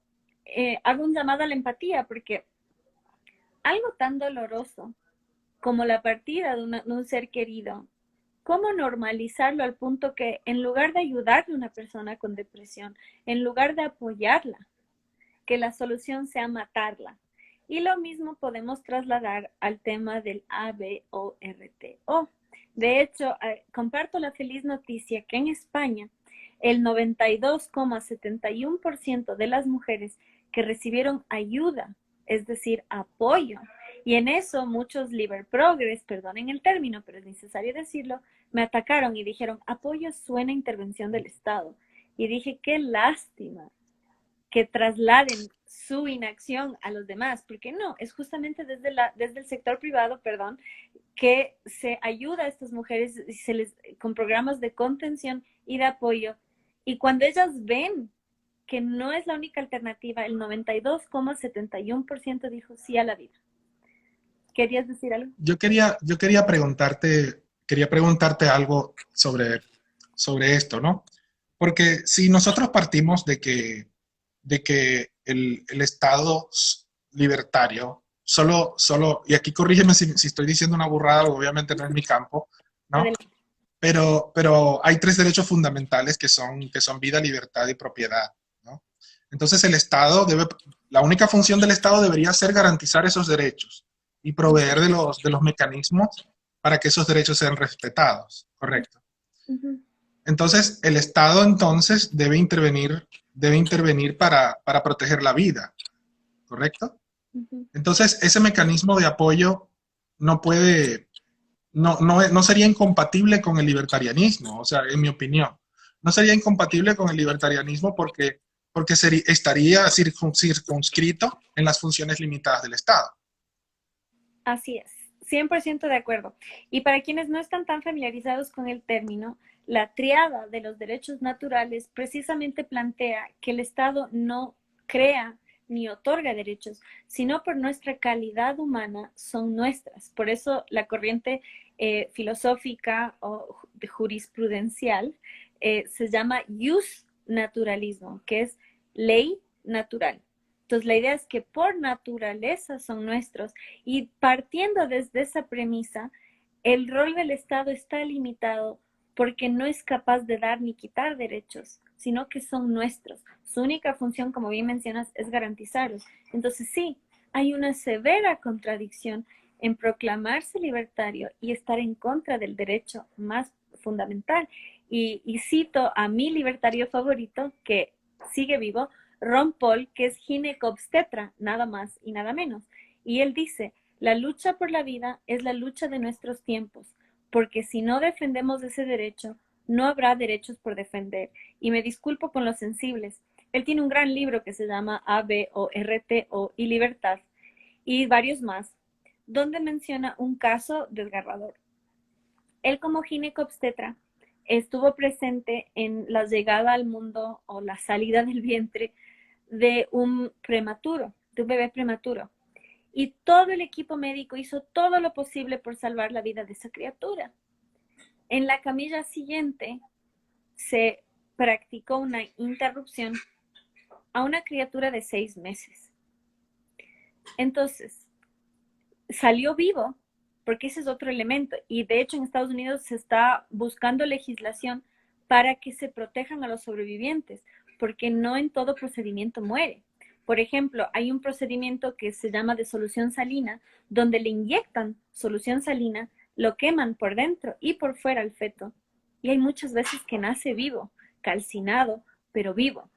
hago un llamado a la empatía, porque algo tan doloroso como la partida de un ser querido, ¿cómo normalizarlo al punto que en lugar de ayudarle a una persona con depresión, en lugar de apoyarla, que la solución sea matarla? Y lo mismo podemos trasladar al tema del aborto. De hecho, comparto la feliz noticia que en España el 92,71% de las mujeres que recibieron ayuda, es decir, apoyo, y en eso muchos liber progres, perdonen el término, pero es necesario decirlo, me atacaron y dijeron, apoyo suena a intervención del Estado. Y dije, qué lástima que trasladen su inacción a los demás, porque no, es justamente desde el sector privado, perdón, que se ayuda a estas mujeres con programas de contención y de apoyo. Y cuando ellas ven que no es la única alternativa, el 92,71% dijo sí a la vida. ¿Querías decir algo? Yo quería preguntarte algo sobre esto, ¿no? Porque si nosotros partimos de que el Estado libertario, y aquí corrígeme si estoy diciendo una burrada, obviamente no es mi campo, ¿no? Adelante. Pero hay tres derechos fundamentales que son vida, libertad y propiedad, ¿no? Entonces la única función del Estado debería ser garantizar esos derechos y proveer de los mecanismos para que esos derechos sean respetados, ¿correcto? Uh-huh. Entonces, el Estado entonces debe intervenir para proteger la vida, ¿correcto? Uh-huh. Entonces, ese mecanismo de apoyo no puede, no sería incompatible con el libertarianismo, o sea, en mi opinión. No sería incompatible con el libertarianismo porque estaría circunscrito en las funciones limitadas del Estado. Así es, 100% de acuerdo. Y para quienes no están tan familiarizados con el término, la triada de los derechos naturales precisamente plantea que el Estado no crea ni otorga derechos, sino por nuestra calidad humana son nuestras. Por eso la corriente filosófica o jurisprudencial se llama jus naturalismo, que es ley natural. Entonces, la idea es que por naturaleza son nuestros y partiendo desde esa premisa, el rol del Estado está limitado porque no es capaz de dar ni quitar derechos, sino que son nuestros. Su única función, como bien mencionas, es garantizarlos. Entonces, sí, hay una severa contradicción en proclamarse libertario y estar en contra del derecho más fundamental. Y cito a mi libertario favorito, que sigue vivo, Ron Paul, que es ginecobstetra, nada más y nada menos. Y él dice, la lucha por la vida es la lucha de nuestros tiempos, porque si no defendemos ese derecho, no habrá derechos por defender. Y me disculpo con los sensibles. Él tiene un gran libro que se llama ABORTO y Libertad, y varios más, donde menciona un caso desgarrador. Él como ginecobstetra estuvo presente en la llegada al mundo o la salida del vientre de un prematuro, de un bebé prematuro. Y todo el equipo médico hizo todo lo posible por salvar la vida de esa criatura. En la camilla siguiente se practicó una interrupción a una criatura de 6 meses. Entonces, salió vivo, porque ese es otro elemento. Y de hecho en Estados Unidos se está buscando legislación para que se protejan a los sobrevivientes, porque no en todo procedimiento muere. Por ejemplo, hay un procedimiento que se llama de solución salina, donde le inyectan solución salina, lo queman por dentro y por fuera al feto. Y hay muchas veces que nace vivo, calcinado, pero vivo.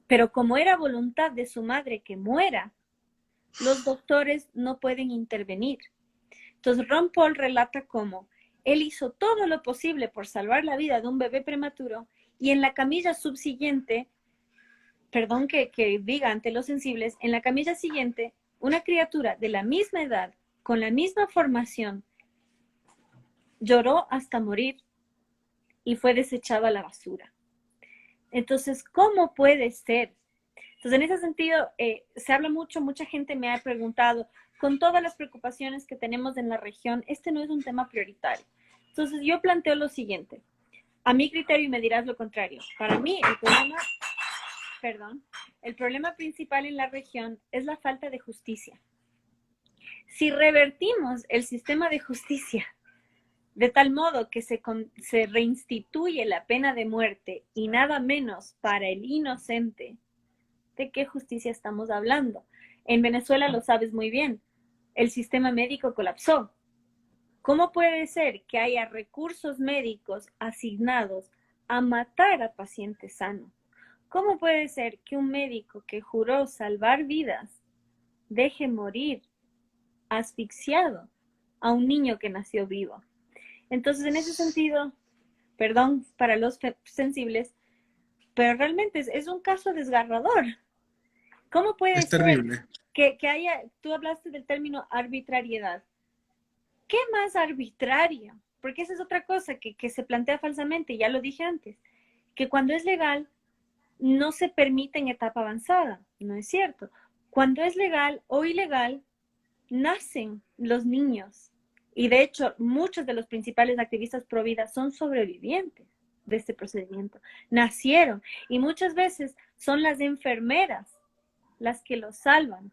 Pero como era voluntad de su madre que muera, los doctores no pueden intervenir. Entonces, Ron Paul relata cómo él hizo todo lo posible por salvar la vida de un bebé prematuro y en la camilla subsiguiente, perdón que diga ante los sensibles, en la camilla siguiente, una criatura de la misma edad, con la misma formación, lloró hasta morir y fue desechado a la basura. Entonces, ¿cómo puede ser? Entonces, en ese sentido, se habla mucho, mucha gente me ha preguntado, con todas las preocupaciones que tenemos en la región, este no es un tema prioritario. Entonces, yo planteo lo siguiente, a mi criterio y me dirás lo contrario. Para mí, el problema principal en la región es la falta de justicia. Si revertimos el sistema de justicia de tal modo que se reinstituye la pena de muerte y nada menos para el inocente, ¿de qué justicia estamos hablando? En Venezuela lo sabes muy bien, el sistema médico colapsó. ¿Cómo puede ser que haya recursos médicos asignados a matar a pacientes sanos? ¿Cómo puede ser que un médico que juró salvar vidas deje morir asfixiado a un niño que nació vivo? Entonces, en ese sentido, perdón para los sensibles, pero realmente es un caso desgarrador. ¿Cómo puede Es ser terrible. que haya, tú hablaste del término arbitrariedad? ¿Qué más arbitrario? Porque esa es otra cosa que se plantea falsamente, ya lo dije antes, que cuando es legal no se permite en etapa avanzada, no es cierto. Cuando es legal o ilegal, nacen los niños. Y de hecho, muchos de los principales activistas pro vida son sobrevivientes de este procedimiento. Nacieron y muchas veces son las enfermeras las que los salvan,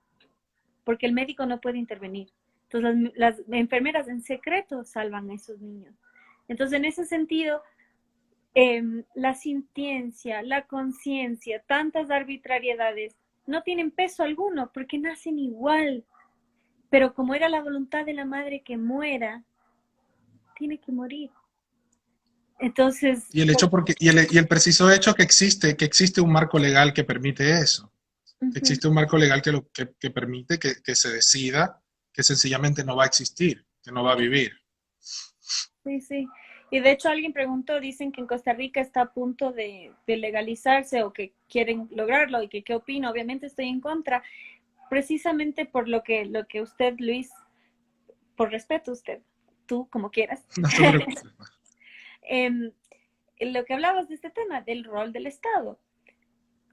porque el médico no puede intervenir. Entonces, las enfermeras en secreto salvan a esos niños. Entonces, en ese sentido, la sintiencia, la conciencia, tantas arbitrariedades no tienen peso alguno porque nacen igual. Pero como era la voluntad de la madre que muera, tiene que morir. Entonces, Y el hecho porque, y el preciso hecho que existe un marco legal que permite eso. uh-huh, Existe un marco legal que permite que se decida que sencillamente no va a existir, que no va a vivir. sí, sí. Y de hecho alguien preguntó, dicen que en Costa Rica está a punto de legalizarse o que quieren lograrlo y que qué opino. Obviamente estoy en contra, precisamente por lo que usted, Luis, por respeto a usted, tú como quieras, No te preocupes. eh, lo que hablabas de este tema, del rol del Estado.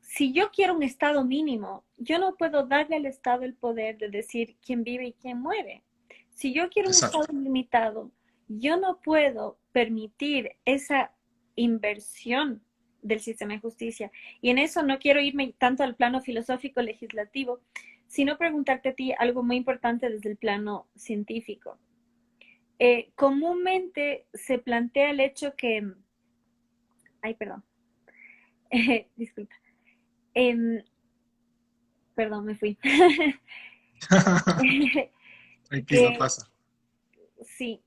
Si yo quiero un Estado mínimo, yo no puedo darle al Estado el poder de decir quién vive y quién muere. Si yo quiero un Estado Exacto. limitado, yo no puedo permitir esa inversión del sistema de justicia. Y en eso no quiero irme tanto al plano filosófico legislativo, sino preguntarte a ti algo muy importante desde el plano científico. Comúnmente se plantea el hecho que, ay, perdón, disculpa, em, perdón, me fui. Tranquila, que pasa. sí,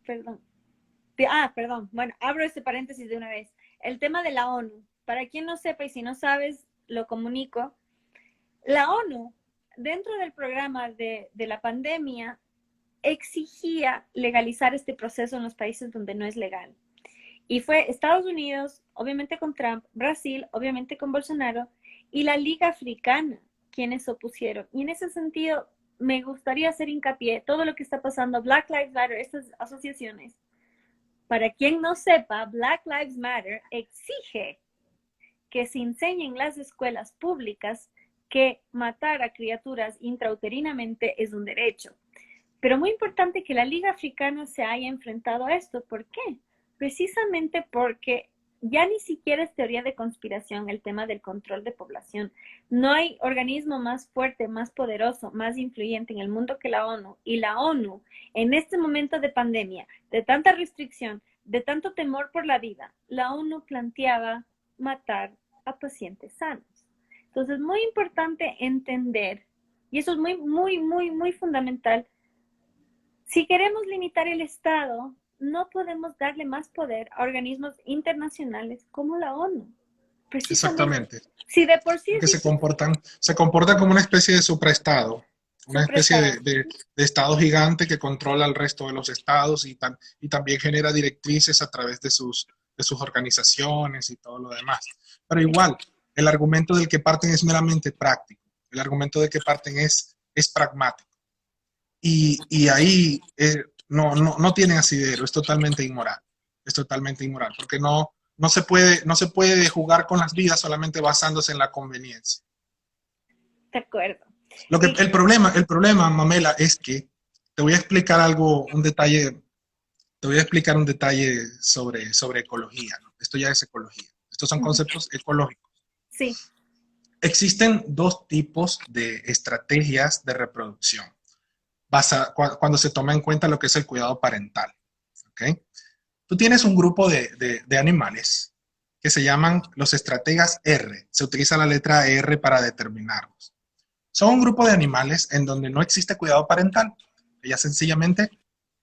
perdón. Perdón. Bueno, abro este paréntesis de una vez. El tema de la ONU. Para quien no sepa y si no sabes, lo comunico. La ONU, dentro del programa de la pandemia, exigía legalizar este proceso en los países donde no es legal. Y fue Estados Unidos, obviamente con Trump, Brasil, obviamente con Bolsonaro, y la Liga Africana, quienes se opusieron. Y en ese sentido, me gustaría hacer hincapié todo lo que está pasando, Black Lives Matter, estas asociaciones. Para quien no sepa, Black Lives Matter exige que se enseñe en las escuelas públicas que matar a criaturas intrauterinamente es un derecho. Pero muy importante que la Liga Africana se haya enfrentado a esto. ¿Por qué? Precisamente porque ya ni siquiera es teoría de conspiración el tema del control de población. No hay organismo más fuerte, más poderoso, más influyente en el mundo que la ONU. Y la ONU, en este momento de pandemia, de tanta restricción, de tanto temor por la vida, la ONU planteaba matar a pacientes sanos. Entonces, es muy importante entender, y eso es muy, muy, muy, muy fundamental. Si queremos limitar el Estado, no podemos darle más poder a organismos internacionales como la ONU. Precisamente, Exactamente. si de por sí es Porque difícil, se comportan como una especie de supraestado, una especie suprestado. de estado gigante que controla al resto de los estados y también genera directrices a través de sus organizaciones y todo lo demás. Pero igual, el argumento del que parten es meramente práctico, el argumento de que parten es pragmático. Y ahí no tienen asidero, es totalmente inmoral, porque no se puede jugar con las vidas solamente basándose en la conveniencia. De acuerdo. El problema, Mamela, es que te voy a explicar algo, un detalle, te voy a explicar un detalle sobre ecología, ¿no? Esto ya es ecología. Estos son conceptos ecológicos. Sí. Existen dos tipos de estrategias de reproducción cuando se toma en cuenta lo que es el cuidado parental. ¿Okay? Tú tienes un grupo de animales que se llaman los estrategas R. Se utiliza la letra R para determinarlos. Son un grupo de animales en donde no existe cuidado parental. Ellas sencillamente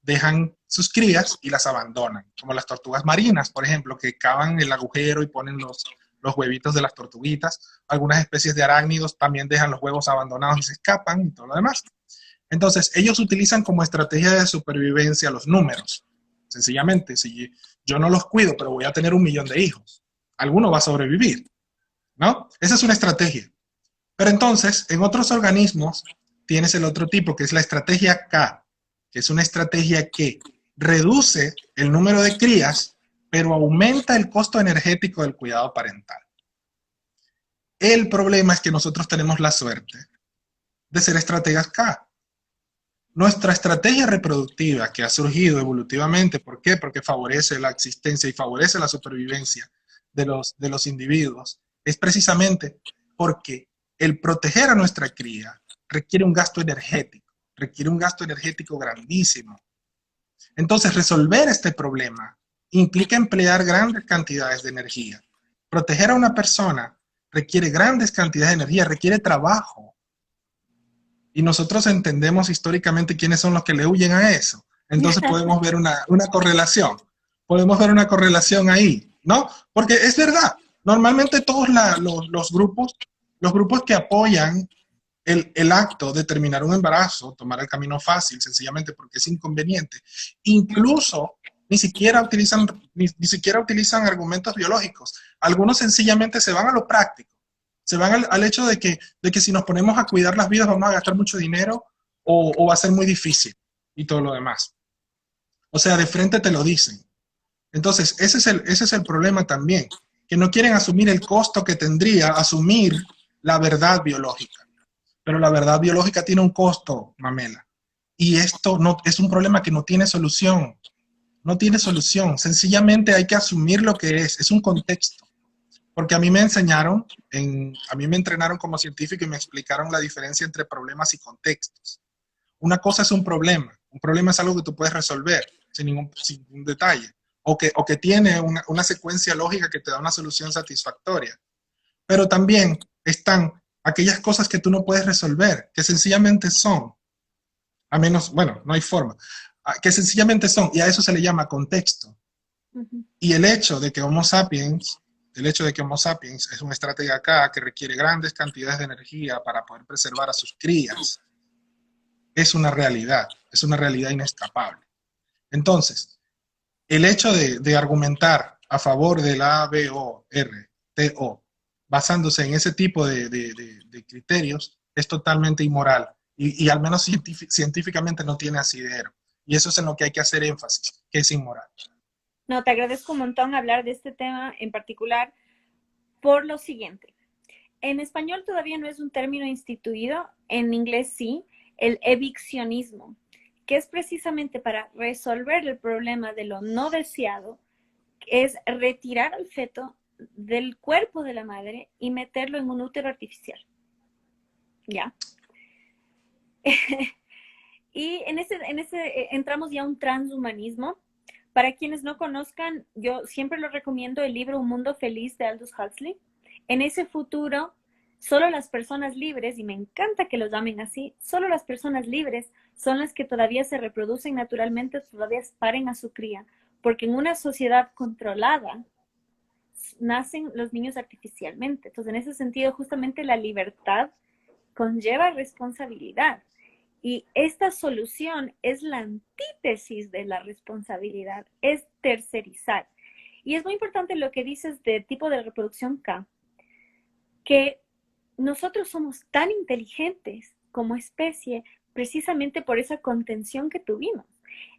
dejan sus crías y las abandonan, como las tortugas marinas, por ejemplo, que cavan el agujero y ponen los huevitos de las tortuguitas. Algunas especies de arácnidos también dejan los huevos abandonados y se escapan y todo lo demás. Entonces, ellos utilizan como estrategia de supervivencia los números. Sencillamente, si yo no los cuido, pero voy a tener 1.000.000 de hijos, alguno va a sobrevivir, ¿no? Esa es una estrategia. Pero entonces, en otros organismos, tienes el otro tipo, que es la estrategia K, que es una estrategia que reduce el número de crías, pero aumenta el costo energético del cuidado parental. El problema es que nosotros tenemos la suerte de ser estrategas K. Nuestra estrategia reproductiva que ha surgido evolutivamente, ¿por qué? Porque favorece la existencia y favorece la supervivencia de los individuos, es precisamente porque el proteger a nuestra cría requiere un gasto energético grandísimo. Entonces, resolver este problema implica emplear grandes cantidades de energía. Proteger a una persona requiere grandes cantidades de energía, requiere trabajo. Y nosotros entendemos históricamente quiénes son los que le huyen a eso. Entonces podemos ver una correlación. Podemos ver una correlación ahí, ¿no? Porque es verdad, normalmente todos los grupos que apoyan el acto de terminar un embarazo, tomar el camino fácil, sencillamente porque es inconveniente, incluso ni siquiera utilizan argumentos biológicos. Algunos sencillamente se van a lo práctico. Se van al hecho de que si nos ponemos a cuidar las vidas vamos a gastar mucho dinero o va a ser muy difícil y todo lo demás. O sea, de frente te lo dicen. Entonces, ese es el problema también, que no quieren asumir el costo que tendría asumir la verdad biológica. Pero la verdad biológica tiene un costo, Mamela. Y esto no, es un problema que no tiene solución. No tiene solución. Sencillamente hay que asumir lo que es un contexto. Porque a mí me enseñaron, a mí me entrenaron como científico y me explicaron la diferencia entre problemas y contextos. Una cosa es un problema es algo que tú puedes resolver sin ningún detalle, o que tiene una secuencia lógica que te da una solución satisfactoria. Pero también están aquellas cosas que tú no puedes resolver, que sencillamente son, a menos, bueno, no hay forma, que sencillamente son, y a eso se le llama contexto. Y el hecho de que Homo sapiens es una estrategia acá que requiere grandes cantidades de energía para poder preservar a sus crías, es una realidad inescapable. Entonces, el hecho de argumentar a favor del ABORTO, basándose en ese tipo de criterios, es totalmente inmoral y al menos científicamente no tiene asidero. Y eso es en lo que hay que hacer énfasis, que es inmoral. No, te agradezco un montón hablar de este tema en particular por lo siguiente. En español todavía no es un término instituido, en inglés sí, el eviccionismo, que es precisamente para resolver el problema de lo no deseado, es retirar al feto del cuerpo de la madre y meterlo en un útero artificial. ¿Ya? Y en ese entramos ya a un transhumanismo. Para quienes no conozcan, yo siempre lo recomiendo el libro Un Mundo Feliz de Aldous Huxley. En ese futuro, solo las personas libres, y me encanta que los llamen así, solo las personas libres son las que todavía se reproducen naturalmente, todavía paren a su cría, porque en una sociedad controlada nacen los niños artificialmente. Entonces, en ese sentido, justamente la libertad conlleva responsabilidad. Y esta solución es la antítesis de la responsabilidad, es tercerizar. Y es muy importante lo que dices de tipo de reproducción K, que nosotros somos tan inteligentes como especie precisamente por esa contención que tuvimos.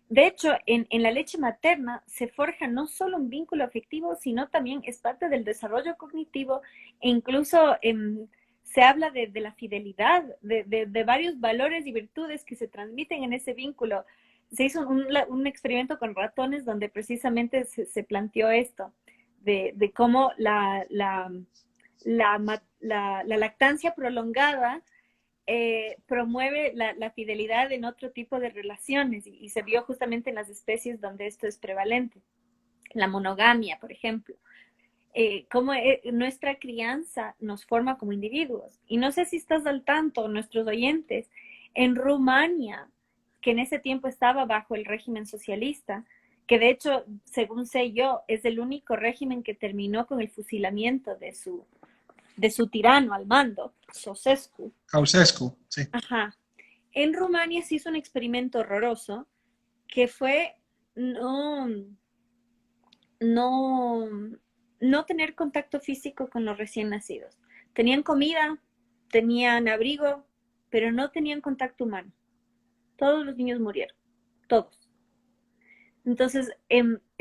De hecho, en la leche materna se forja no solo un vínculo afectivo, sino también es parte del desarrollo cognitivo e incluso se habla de la fidelidad, de varios valores y virtudes que se transmiten en ese vínculo. Se hizo un experimento con ratones donde precisamente se planteó esto, de cómo la lactancia prolongada promueve la fidelidad en otro tipo de relaciones y se vio justamente en las especies donde esto es prevalente. La monogamia, por ejemplo. cómo nuestra crianza nos forma como individuos. Y no sé si estás al tanto, nuestros oyentes, en Rumania, que en ese tiempo estaba bajo el régimen socialista, que de hecho, según sé yo, es el único régimen que terminó con el fusilamiento de su tirano al mando, Ceausescu. Ceausescu, sí. Ajá. En Rumania se hizo un experimento horroroso que fue no, no, no tener contacto físico con los recién nacidos. Tenían comida, tenían abrigo, pero no tenían contacto humano. Todos los niños murieron, todos. Entonces,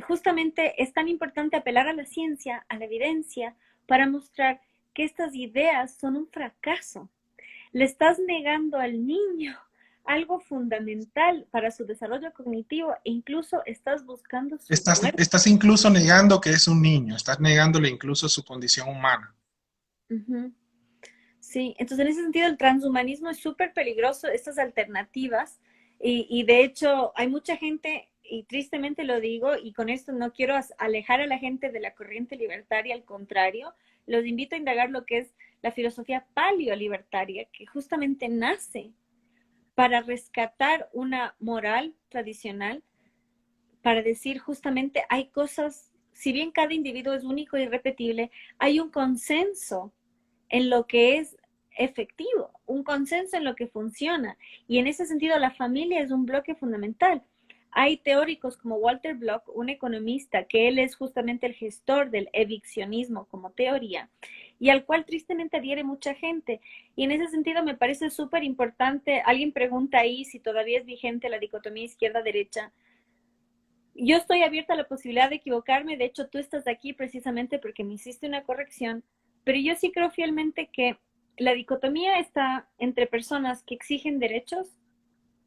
justamente es tan importante apelar a la ciencia, a la evidencia, para mostrar que estas ideas son un fracaso. Le estás negando al niño algo fundamental para su desarrollo cognitivo e incluso estás buscando su muerte. Estás incluso negando que es un niño, estás negándole incluso su condición humana. Uh-huh. Sí, entonces en ese sentido el transhumanismo es súper peligroso, estas alternativas, y de hecho hay mucha gente, y tristemente lo digo, y con esto no quiero alejar a la gente de la corriente libertaria, al contrario, los invito a indagar lo que es la filosofía paleolibertaria, que justamente nace para rescatar una moral tradicional, para decir justamente hay cosas, si bien cada individuo es único y irrepetible, hay un consenso en lo que es efectivo, un consenso en lo que funciona. Y en ese sentido la familia es un bloque fundamental. Hay teóricos como Walter Block, un economista, que él es justamente el gestor del eviccionismo como teoría, y al cual tristemente adhiere mucha gente. Y en ese sentido me parece súper importante, alguien pregunta ahí si todavía es vigente la dicotomía izquierda-derecha. Yo estoy abierta a la posibilidad de equivocarme, de hecho tú estás aquí precisamente porque me hiciste una corrección, pero yo sí creo fielmente que la dicotomía está entre personas que exigen derechos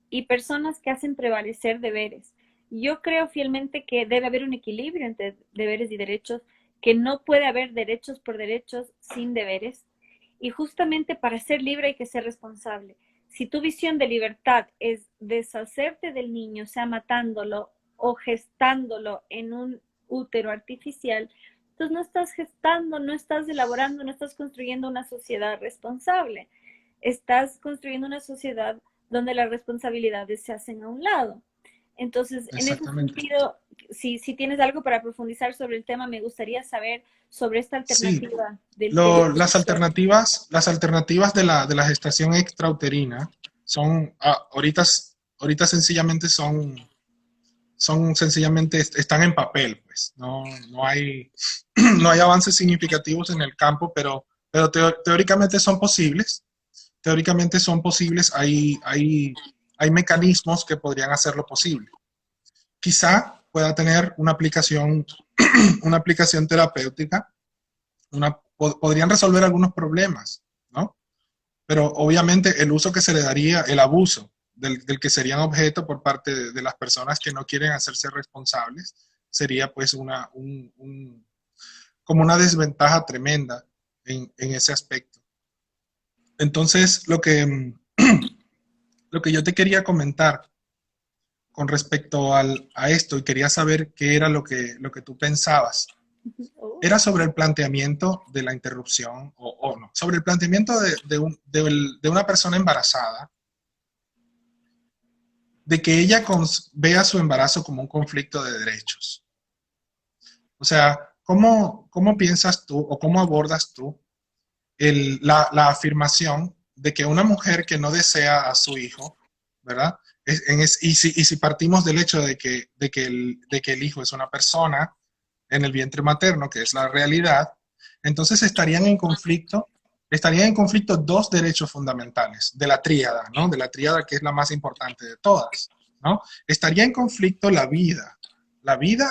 y personas que hacen prevalecer deberes. Yo creo fielmente que debe haber un equilibrio entre deberes y derechos, que no puede haber derechos por derechos sin deberes. Y justamente para ser libre hay que ser responsable. Si tu visión de libertad es deshacerte del niño, sea matándolo o gestándolo en un útero artificial, entonces no estás gestando, no estás elaborando, no estás construyendo una sociedad responsable. Estás construyendo una sociedad donde las responsabilidades se hacen a un lado. Entonces, en ese sentido, si tienes algo para profundizar sobre el tema, me gustaría saber sobre esta alternativa. Sí. Las alternativas de la gestación extrauterina son, ahorita sencillamente sencillamente están en papel, pues. No hay avances significativos en el campo, pero teóricamente son posibles. Teóricamente son posibles, hay mecanismos que podrían hacerlo posible. Quizá pueda tener una aplicación terapéutica, podrían resolver algunos problemas, ¿no? Pero obviamente el uso que se le daría, el abuso del que serían objeto por parte de las personas que no quieren hacerse responsables, sería pues como una desventaja tremenda en ese aspecto. Entonces, lo que yo te quería comentar con respecto a esto, y quería saber qué era lo que tú pensabas, era sobre el planteamiento de la interrupción, o no, sobre el planteamiento de una persona embarazada, de que ella vea su embarazo como un conflicto de derechos. O sea, ¿cómo piensas tú o cómo abordas tú la afirmación de que una mujer que no desea a su hijo, ¿verdad? Y si partimos del hecho de que el hijo es una persona en el vientre materno, que es la realidad, entonces estarían en conflicto dos derechos fundamentales de la tríada, ¿no? De la tríada que es la más importante de todas, ¿no? Estaría en conflicto la vida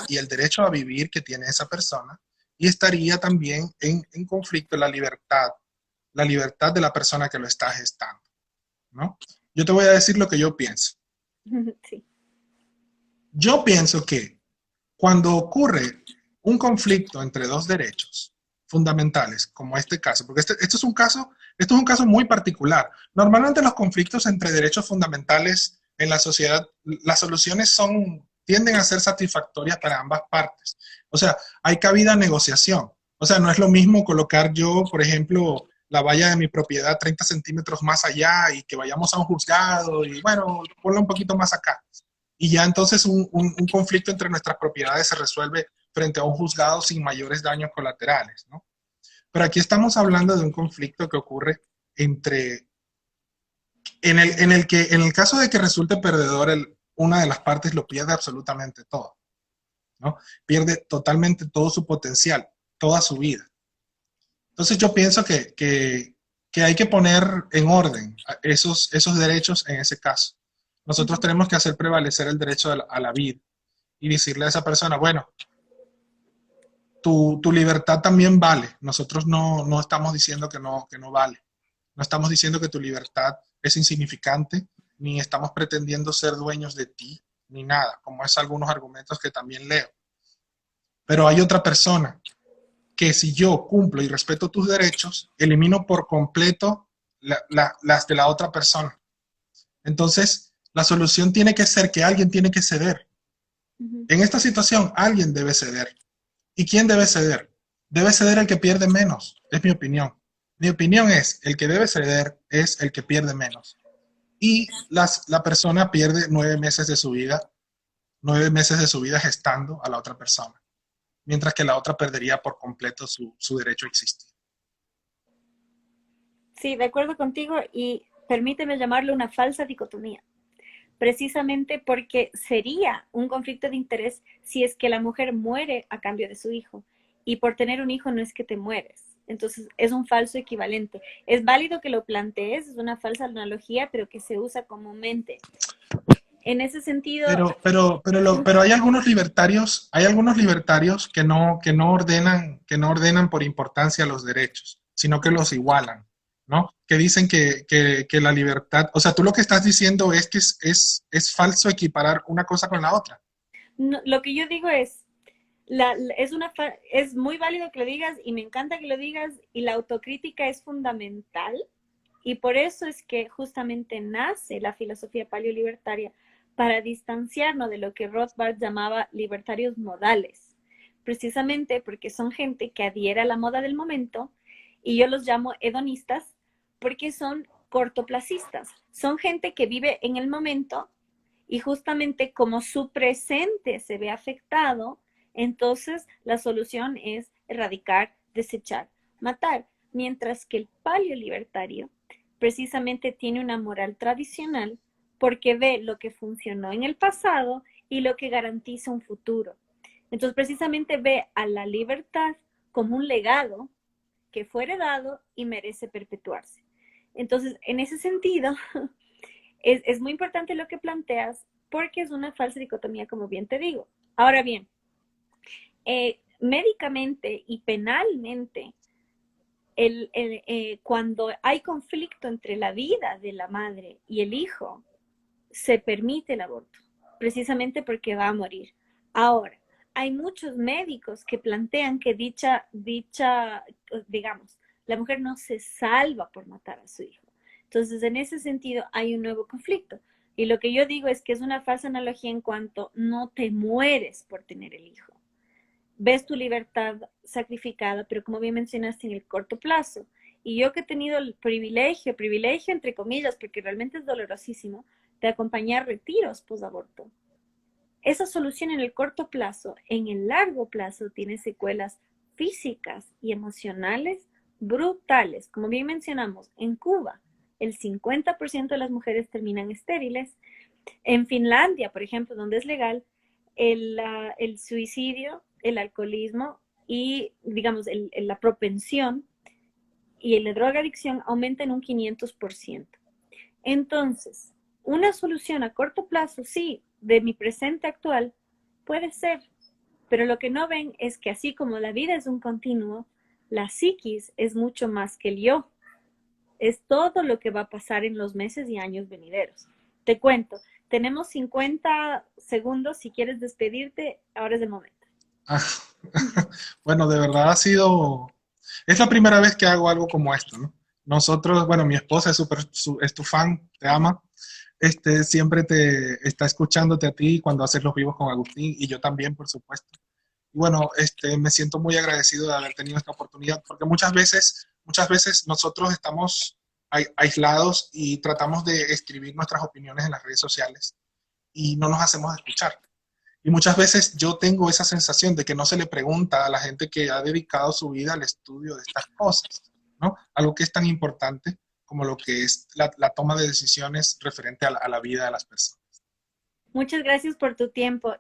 y el derecho a vivir que tiene esa persona, y estaría también en conflicto la libertad de la persona que lo está gestando, ¿no? Yo te voy a decir lo que yo pienso. Sí. Yo pienso que cuando ocurre un conflicto entre dos derechos fundamentales, como este caso, porque esto es un caso muy particular. Normalmente los conflictos entre derechos fundamentales en la sociedad, las soluciones tienden a ser satisfactorias para ambas partes. O sea, hay cabida a negociación. O sea, no es lo mismo colocar yo, por ejemplo, la valla de mi propiedad 30 centímetros más allá y que vayamos a un juzgado y bueno, ponla un poquito más acá. Y ya entonces un conflicto entre nuestras propiedades se resuelve frente a un juzgado sin mayores daños colaterales, ¿no? Pero aquí estamos hablando de un conflicto que ocurre entre, en el caso de que resulte perdedor, una de las partes lo pierde absolutamente todo, ¿no? Pierde totalmente todo su potencial, toda su vida. Entonces yo pienso que hay que poner en orden esos derechos en ese caso. Nosotros tenemos que hacer prevalecer el derecho a la vida y decirle a esa persona, bueno, tu libertad también vale. Nosotros no estamos diciendo que no vale. No estamos diciendo que tu libertad es insignificante, ni estamos pretendiendo ser dueños de ti, ni nada, como es algunos argumentos que también leo. Pero hay otra persona que si yo cumplo y respeto tus derechos, elimino por completo las de la otra persona. Entonces, la solución tiene que ser que alguien tiene que ceder. En esta situación, alguien debe ceder. ¿Y quién debe ceder? Debe ceder el que pierde menos, es mi opinión. Mi opinión es, el que debe ceder es el que pierde menos. Y la persona pierde 9 meses de su vida, 9 meses de su vida gestando a la otra persona, mientras que la otra perdería por completo su derecho a existir. Sí, de acuerdo contigo y permíteme llamarlo una falsa dicotomía, precisamente porque sería un conflicto de interés si es que la mujer muere a cambio de su hijo y por tener un hijo no es que te mueres. Entonces es un falso equivalente. Es válido que lo plantees, es una falsa analogía, pero que se usa comúnmente. En ese sentido... Pero hay algunos libertarios que no ordenan por importancia los derechos, sino que los igualan, ¿no? Que dicen que la libertad, o sea, tú lo que estás diciendo es que es falso equiparar una cosa con la otra. No, lo que yo digo es, es muy válido que lo digas y me encanta que lo digas y la autocrítica es fundamental y por eso es que justamente nace la filosofía paleolibertaria para distanciarnos de lo que Rothbard llamaba libertarios modales, precisamente porque son gente que adhiere a la moda del momento y yo los llamo hedonistas porque son cortoplacistas, son gente que vive en el momento y justamente como su presente se ve afectado, entonces la solución es erradicar, desechar, matar, mientras que el paleolibertario precisamente tiene una moral tradicional porque ve lo que funcionó en el pasado y lo que garantiza un futuro. Entonces precisamente ve a la libertad como un legado que fue heredado y merece perpetuarse. Entonces, en ese sentido, es muy importante lo que planteas porque es una falsa dicotomía, como bien te digo. Ahora bien, médicamente y penalmente, cuando hay conflicto entre la vida de la madre y el hijo, se permite el aborto, precisamente porque va a morir. Ahora, hay muchos médicos que plantean que digamos, la mujer no se salva por matar a su hijo. Entonces, en ese sentido, hay un nuevo conflicto. Y lo que yo digo es que es una falsa analogía en cuanto no te mueres por tener el hijo. Ves tu libertad sacrificada, pero como bien mencionaste, en el corto plazo. Y yo que he tenido el privilegio entre comillas, porque realmente es dolorosísimo, de acompañar retiros post-aborto. Esa solución en el corto plazo, en el largo plazo, tiene secuelas físicas y emocionales brutales. Como bien mencionamos, en Cuba, el 50% de las mujeres terminan estériles. En Finlandia, por ejemplo, donde es legal, el suicidio, el alcoholismo y, digamos, la propensión y la drogadicción aumenta en un 500%. Entonces, una solución a corto plazo, sí, de mi presente actual, puede ser, pero lo que no ven es que así como la vida es un continuo, la psiquis es mucho más que el yo. Es todo lo que va a pasar en los meses y años venideros. Te cuento, tenemos 50 segundos, si quieres despedirte, ahora es el momento. Bueno, de verdad es la primera vez que hago algo como esto, ¿no? Nosotros, bueno, mi esposa es tu fan, te ama, siempre te está escuchándote a ti cuando haces los vivos con Agustín y yo también, por supuesto. Bueno, me siento muy agradecido de haber tenido esta oportunidad, porque muchas veces nosotros estamos aislados y tratamos de escribir nuestras opiniones en las redes sociales y no nos hacemos escuchar. Y muchas veces yo tengo esa sensación de que no se le pregunta a la gente que ha dedicado su vida al estudio de estas cosas, ¿no? Algo que es tan importante como lo que es la toma de decisiones referente a la vida de las personas. Muchas gracias por tu tiempo.